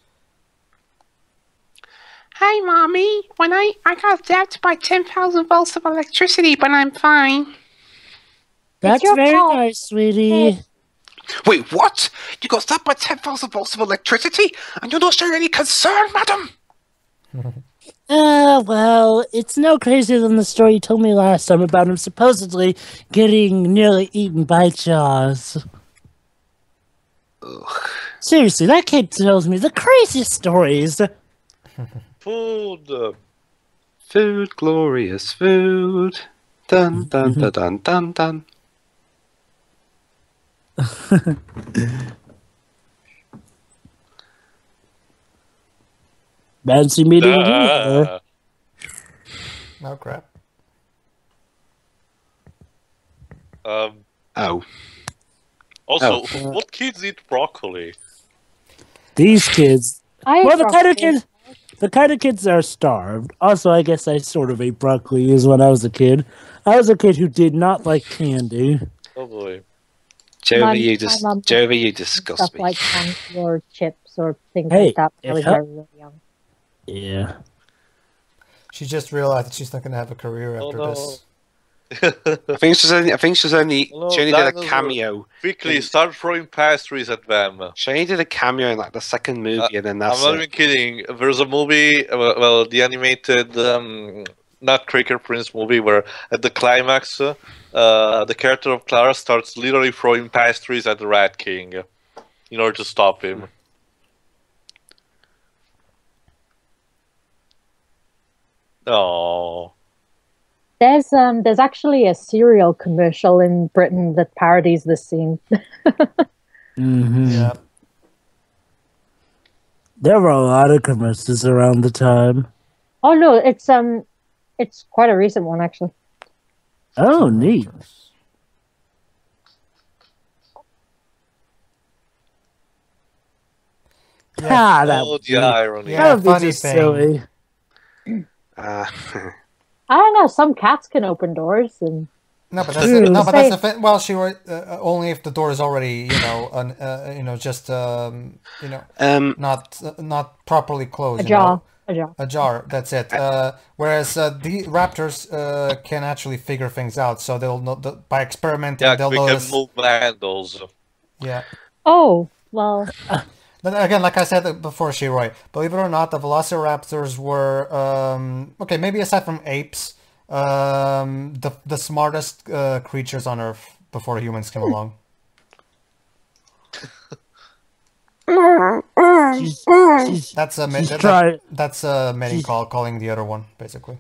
Hey, Mommy. When I got zapped by 10,000 volts of electricity, but I'm fine. That's very nice, sweetie. Hey. Wait, what? You got zapped by 10,000 volts of electricity, and you're not showing any concern, madam? Well, it's no crazier than the story you told me last time about him supposedly getting nearly eaten by Jaws. Ugh. Seriously, that kid tells me the craziest stories. Food. Food, glorious food. Dun, dun, dun, dun, dun, dun. Fancy meeting you. Oh, crap. Oh. Also, what kids eat broccoli? These kids. The kind of kids are starved. Also, I guess I sort of ate broccoli when I was a kid. I was a kid who did not like candy. Oh boy. Jovi, you disgust stuff me. like candy or chips or things like that. I was very, very young. Yeah. She just realized that she's not going to have a career after this. I think she's only she only did a cameo. Quickly, start throwing pastries at them. She only did a cameo in like the second movie, and then that's I'm not even kidding. There's a movie, well, the animated Nutcracker Prince movie, where at the climax, the character of Clara starts literally throwing pastries at the Rat King in order to stop him. Oh. There's actually a cereal commercial in Britain that parodies this scene. Yeah. There were a lot of commercials around the time. Oh no, it's quite a recent one actually. Oh, neat. Yeah. The irony. Yeah, that would be just silly. I don't know. Some cats can open doors, and no, but that's the thing. Well, she only if the door is already, not properly closed. Ajar. That's it. Whereas the raptors can actually figure things out, so they'll know by experimenting. Yeah, they'll we notice. can move handles. Yeah. Oh well. But again, like I said before, Shiroi, believe it or not, the velociraptors were okay. Maybe aside from apes, the smartest creatures on Earth before humans came along. That's a mating call calling the other one, basically.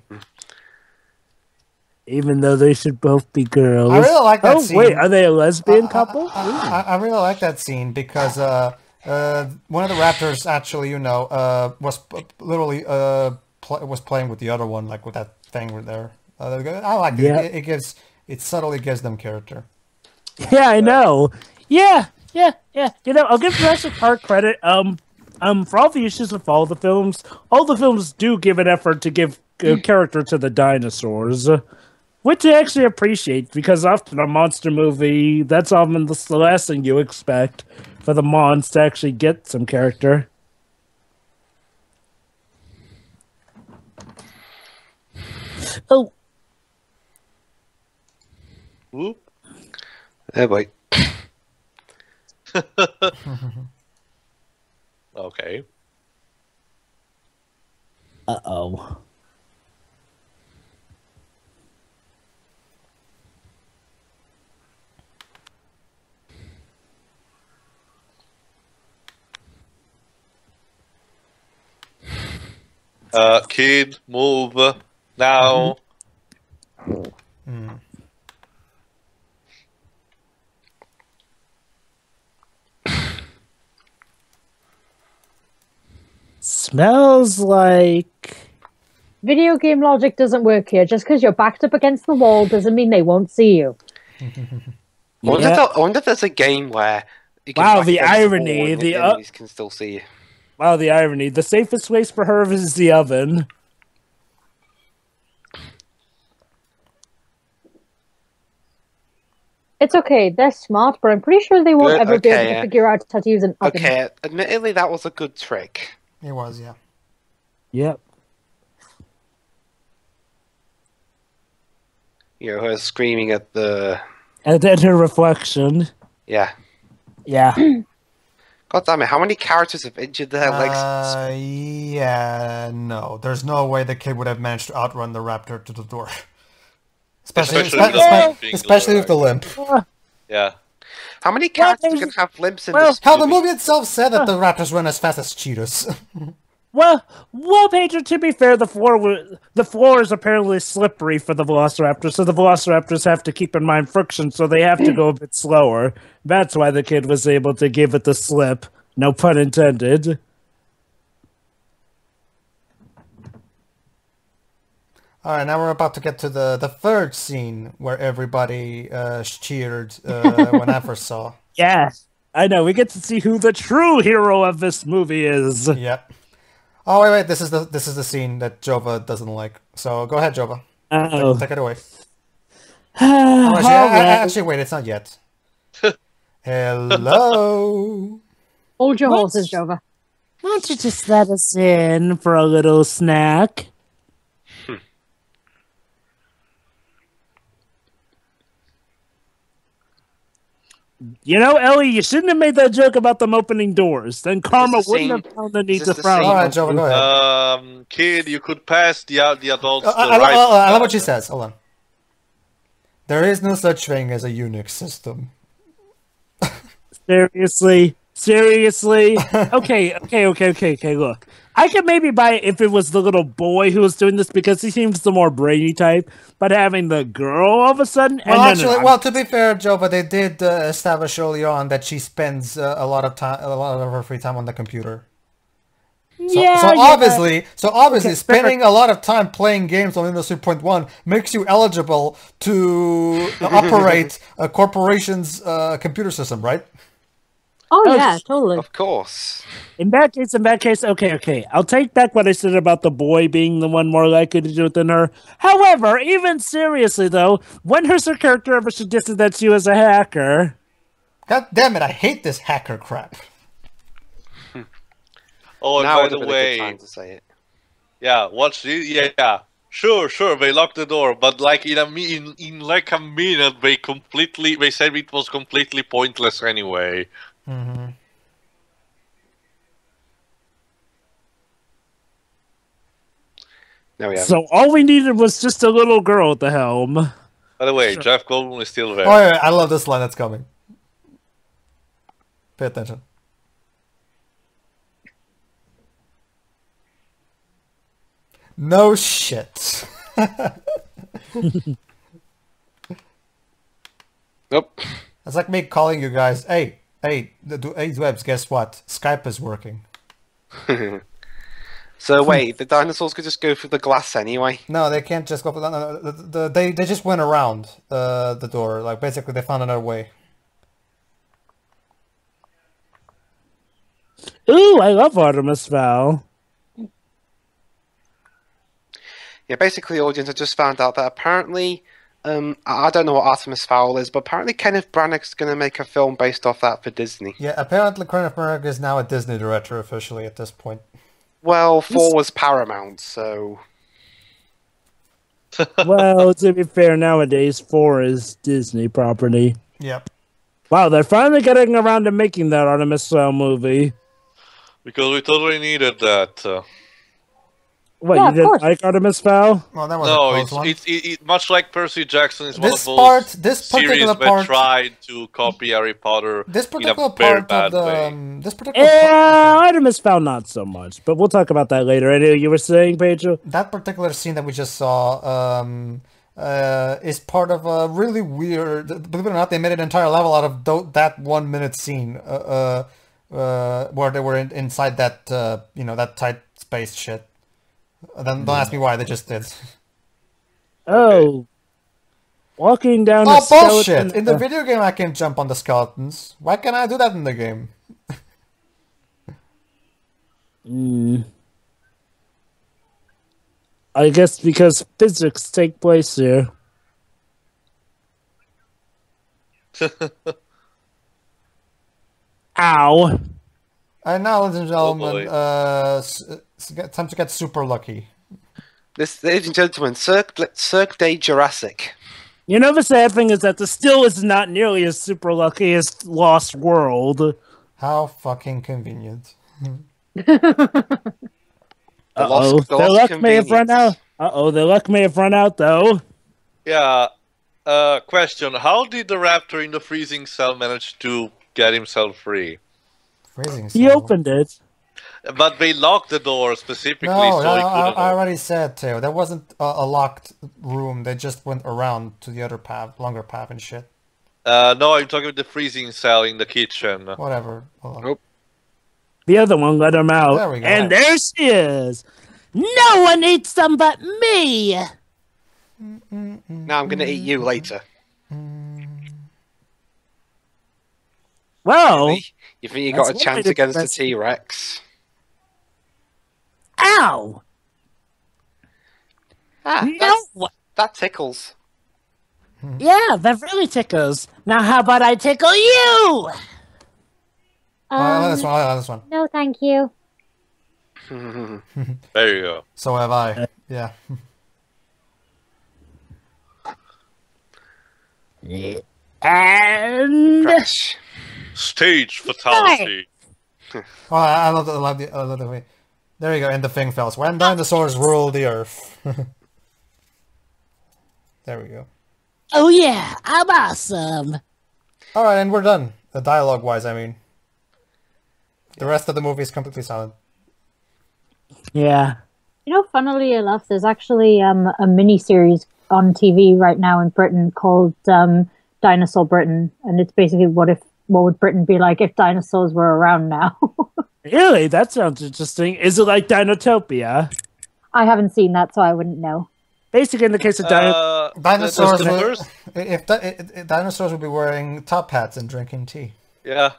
Even though they should both be girls. I really like that scene. Oh wait, are they a lesbian couple? I really like that scene because one of the raptors actually, was literally was playing with the other one, like with that thing there. I like it. Yeah. It subtly gives them character. Yeah, I know. Yeah. I'll give Jurassic Park credit. For all the issues with all the films do give an effort to give character to the dinosaurs, which I actually appreciate, because often a monster movie, that's often the last thing you expect, for the monster to actually get some character. Oh. Whoop. Oh boy. Okay. Uh-oh. Kid, move now. Smells like... Video game logic doesn't work here. Just because you're backed up against the wall doesn't mean they won't see you. I wonder if there's a game where you can wow, the irony. The enemies can still see you. Wow, the irony. The safest place for her is the oven. It's okay. They're smart, but I'm pretty sure they won't ever be able to figure out how to use an oven. Okay, admittedly, that was a good trick. It was, yeah. Yep. Her screaming at the... And then her reflection. Yeah. Yeah. God damn it, how many characters have injured their legs? Yeah, no. There's no way the kid would have managed to outrun the raptor to the door. Especially with the limp. Yeah. How many characters can have limps in this movie? The movie itself said that the raptors run as fast as Cheetos. Well, Pedro, to be fair, the floor is apparently slippery for the velociraptors, so the velociraptors have to keep in mind friction, so they have to go a bit slower. That's why the kid was able to give it the slip. No pun intended. Alright, now we're about to get to the third scene where everybody cheered when I first saw. Yeah, I know. We get to see who the true hero of this movie is. Yep. Oh wait, this is the scene that Jova doesn't like. So go ahead, Jova. Take it away. Actually, wait, it's not yet. Hello. Hold your horses, Jova. Why don't you just let us in for a little snack? You know, Ellie, you shouldn't have made that joke about them opening doors. Then Karma wouldn't have found the need to frown. All right, Joe, go ahead. Kid, you could pass the adults. I love what she says. Hold on. There is no such thing as a Unix system. Seriously? Okay, look. I could maybe buy it if it was the little boy who was doing this because he seems the more brainy type, but having the girl all of a sudden... Well, to be fair, Joe, but they did establish early on that she spends a lot of her free time on the computer. So obviously, spending a lot of time playing games on Windows 3.1 makes you eligible to operate a corporation's computer system, right? Oh yeah, totally. Of course. In that case, okay. I'll take back what I said about the boy being the one more likely to do it than her. However, even seriously though, when has her character ever suggested that she was a hacker? God damn it, I hate this hacker crap. Oh, and now by the way, time to say it. Yeah, watch this. Yeah. Sure. They locked the door, but like in like a minute, they said it was completely pointless anyway. Mm-hmm. So all we needed was just a little girl at the helm. By the way, Jeff Goldblum is still there. Oh yeah, I love this line that's coming. Pay attention. No shit. Nope. It's like me calling you guys, hey, Webs, guess what? Skype is working. So wait, the dinosaurs could just go through the glass anyway? No, they can't just go. No, they just went around the door. Like basically, they found another way. Ooh, I love Artemis Fowl. Yeah, basically, audience, I just found out that apparently, I don't know what Artemis Fowl is, but apparently Kenneth Branagh's going to make a film based off that for Disney. Yeah, apparently Kenneth Branagh is now a Disney director officially at this point. Well, 4 was Paramount, so... Well, to be fair, nowadays 4 is Disney property. Yep. Wow, they're finally getting around to making that Artemis Fowl movie. Because we totally needed that. What, you didn't like Artemis Fowl? Well, that was it's much like Percy Jackson is one of those series that tried to copy Harry Potter in a very bad way. Artemis Fowl not so much, but we'll talk about that later. I know you were saying, Pedro? That particular scene that we just saw is part of a really weird... Believe it or not, they made an entire level out of that 1 minute scene where they were inside that, that tight space shit. Then don't ask me why, they just did. Oh. Walking down a skeleton... bullshit! In the video game I can jump on the skeletons. Why can't I do that in the game? I guess because physics take place here. Ow. And now, ladies and gentlemen, time to get super lucky. This, ladies and gentlemen, Cirque de Jurassic. You know, the sad thing is that this still is not nearly as super lucky as Lost World. How fucking convenient. Uh-oh, their luck may have run out. Their luck may have run out, though. Yeah. Question. How did the raptor in the freezing cell manage to get himself free? He opened it. But they locked the door specifically so he couldn't I already said, Teo. There wasn't a locked room. They just went around to the other path, longer path and shit. No, I'm talking about the freezing cell in the kitchen. Whatever. Hold on. Nope. The other one let him out. There we go. And there she is. No one eats them but me. Now I'm going to eat you later. Well... You think you got a chance against the T-Rex? Ow! That tickles. Yeah, that really tickles. Now how about I tickle you? This one. No, thank you. There you go. So have I. Yeah. And Crash. Stage fatality. Oh, I love the way. There you go, and the thing falls. When dinosaurs rule the earth. There we go. oh yeah, I'm awesome. All right, and we're done. The dialogue-wise, I mean. The rest of the movie is completely silent. Yeah. You know, funnily enough, there's actually a mini-series on TV right now in Britain called Dinosaur Britain, and it's basically what would Britain be like if dinosaurs were around now? Really? That sounds interesting. Is it like Dinotopia? I haven't seen that, so I wouldn't know. Basically, in the case of dinosaurs, dinosaurs would be wearing top hats and drinking tea. Yeah.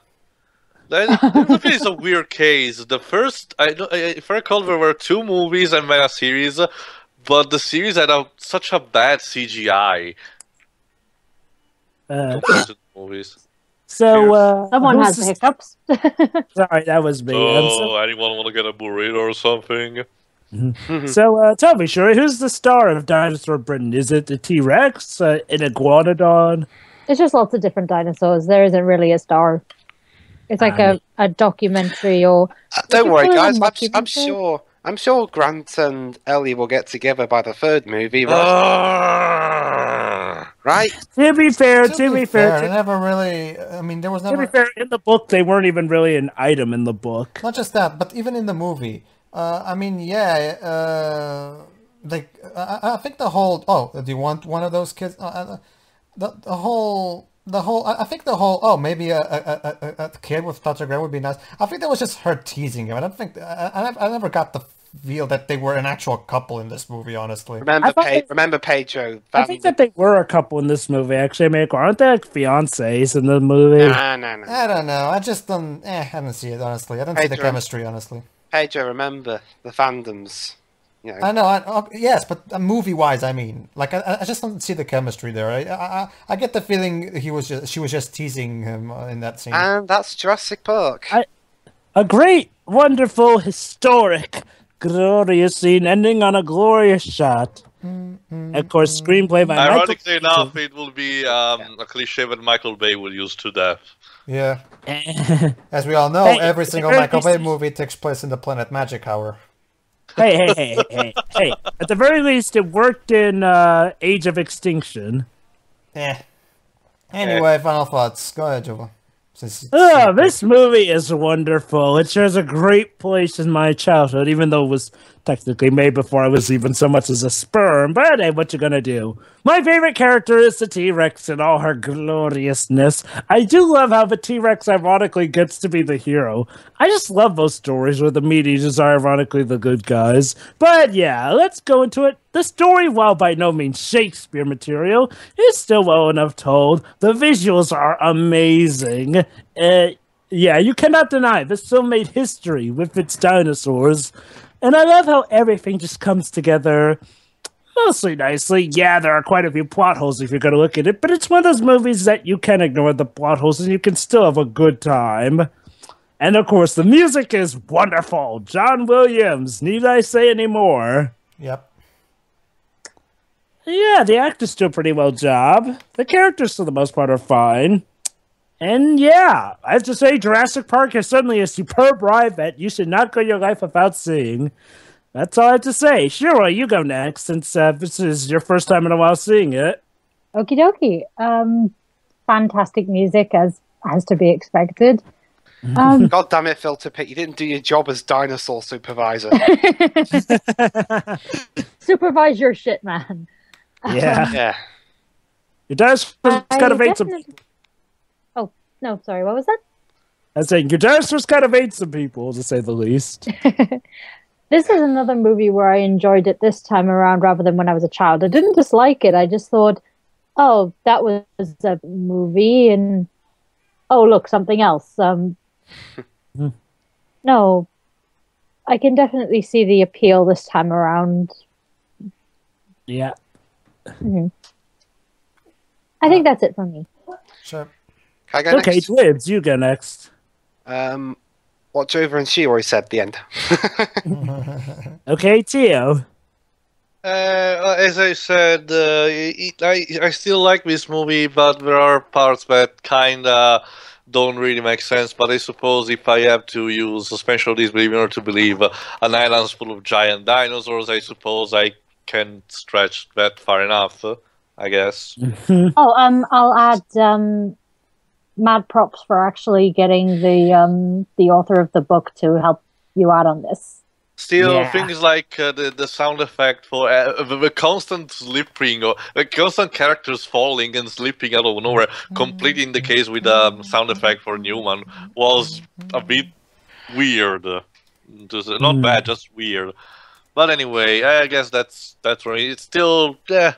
That is a weird case. The first, if I recall, there were 2 movies and then a series, but the series had such a bad CGI. Compared to the movies. So, someone has the hiccups. Sorry, that was me. Oh, anyone want to get a burrito or something? So, tell me, Shuri, who's the star of Dinosaur Britain? Is it the T-Rex, an iguanodon? It's just lots of different dinosaurs. There isn't really a star. It's like a documentary or... Don't worry, guys. I'm sure Grant and Ellie will get together by the 3rd movie, right? Right? To be fair, they never really... I mean, there was never... To be fair, in the book, they weren't even really an item in the book. Not just that, but even in the movie. I mean, yeah, I think the whole... Oh, do you want one of those kids? I think the whole... Oh, maybe a kid with Dr. Grant would be nice. I think that was just her teasing him. I don't think... I never got the feel that they were an actual couple in this movie, honestly. Remember Pedro. I think that they were a couple in this movie, actually. Aren't they like fiancés in the movie? No. I don't know. I just don't... I don't see it, honestly. I don't see the chemistry, honestly. Pedro, remember the fandoms. You know. I know, yes, but movie-wise, I mean, like I just don't see the chemistry there. I get the feeling she was just teasing him in that scene. And that's Jurassic Park. A great, wonderful, historic, glorious scene ending on a glorious shot. Of course, screenplay by Ironically enough, it will be a cliche that Michael Bay will use to death. Yeah. As we all know, every single Michael Bay movie takes place in the Planet Magic Hour. Hey. At the very least, it worked in Age of Extinction. Anyway, final thoughts. Go ahead, Jova. This movie is wonderful. It shares a great place in my childhood, even though it was technically made before I was even so much as a sperm. But hey, what you gonna do? My favorite character is the T-Rex in all her gloriousness. I do love how the T-Rex ironically gets to be the hero. I just love those stories where the meat-eaters are ironically the good guys. But yeah, let's go into it. The story, while by no means Shakespeare material, is still well enough told. The visuals are amazing. Yeah, you cannot deny this film made history with its dinosaurs. And I love how everything just comes together mostly nicely. Yeah, there are quite a few plot holes if you're going to look at it, but it's one of those movies that you can ignore the plot holes and you can still have a good time. And of course, the music is wonderful. John Williams, need I say any more? Yep. Yeah, the actors do a pretty well job. The characters, for the most part, are fine. And yeah, I have to say, Jurassic Park is certainly a superb ride that you should not go your life without seeing. That's all I have to say. Shira, you go next, since this is your first time in a while seeing it. Okie dokie. Fantastic music, as to be expected. God damn it, Filter Pit, you didn't do your job as dinosaur supervisor. Supervise your shit, man. Yeah. Your dinosaur's gotta evade some... Oh, no, sorry, what was that? I was saying, your dinosaur's gotta evade some people, to say the least. This is another movie where I enjoyed it this time around rather than when I was a child. I didn't dislike it, I just thought, oh, that was a movie, and oh, look, something else. No, I can definitely see the appeal this time around. Yeah. Mm-hmm. I think that's it for me. Sure. Can I go next? Dibs, you go next. What Jover and Shiori said at the end. Okay, Tio. As I said, I still like this movie, but there are parts that kinda don't really make sense. But I suppose if I have to use suspension of disbelief in order to believe an island's full of giant dinosaurs, I suppose I can stretch that far enough. I guess. Oh, I'll add mad props for actually getting the author of the book to help you out on this. Still, Yeah. things like the sound effect for the constant slipping or the constant characters falling and slipping out of nowhere, completing the case with the sound effect for Newman, was a bit weird. Not bad, just weird. But anyway, I guess that's for me. It's still, yeah,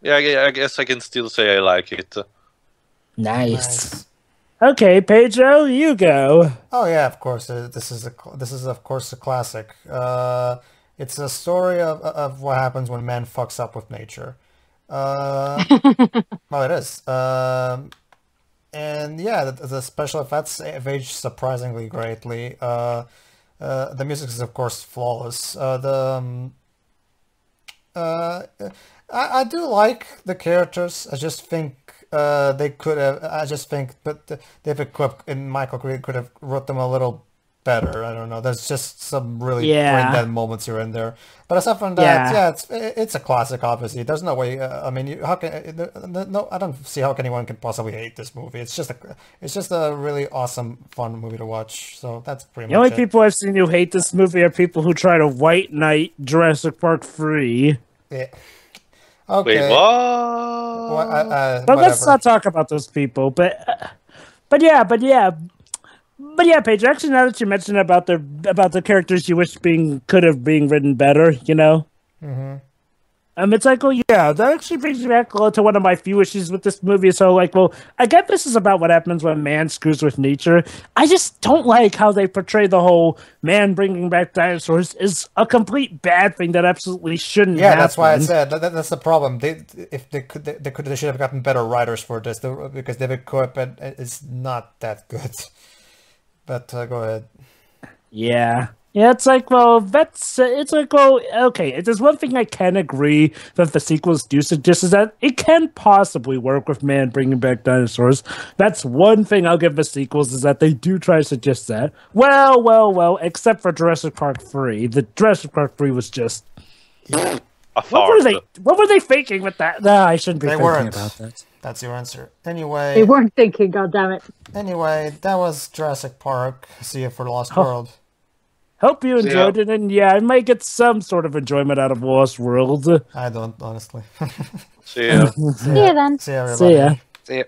I guess I can still say I like it. Nice. Okay, Pedro, you go. Oh yeah, of course. This is of course a classic. It's a story of what happens when man fucks up with nature. Well, it is. And yeah, the special effects have aged surprisingly greatly. The music is of course flawless. I do like the characters. I just think they could have. I just think, but David Cook and Michael Green could have wrote them a little better. I don't know. There's just some really brain dead moments here and there. But aside from that, it's a classic. Obviously, there's no way. I mean, how can no? I don't see how anyone can possibly hate this movie. It's just a really awesome, fun movie to watch. So that's pretty much it. The only people I've seen who hate this movie are people who try to white knight Jurassic Park 3. Yeah. Okay. Wait, what? But let's not talk about those people. But yeah, Paige. Actually, now that you mentioned about the characters you wish could have been written better, you know. Mm-hmm. It's like, well, yeah, that actually brings me back to one of my few issues with this movie. So, like, well, I get this is about what happens when man screws with nature. I just don't like how they portray the whole man bringing back dinosaurs is a complete bad thing that absolutely shouldn't happen. Yeah, that's why I said that's the problem. They should have gotten better writers for this because David Coop is not that good. But go ahead. Yeah, it's like, well, okay. There's one thing I can agree that the sequels do suggest is that it can possibly work with man bringing back dinosaurs. That's one thing I'll give the sequels, is that they do try to suggest that. Well, except for Jurassic Park 3. The Jurassic Park 3 was just... What were they thinking with that? No, I shouldn't be thinking about that. That's your answer. Anyway. They weren't thinking, goddammit. Anyway, that was Jurassic Park. See you for Lost World. Hope you enjoyed it, and yeah, I might get some sort of enjoyment out of Lost World. I don't, honestly. See ya. See ya then. See ya, everybody. See ya. See ya.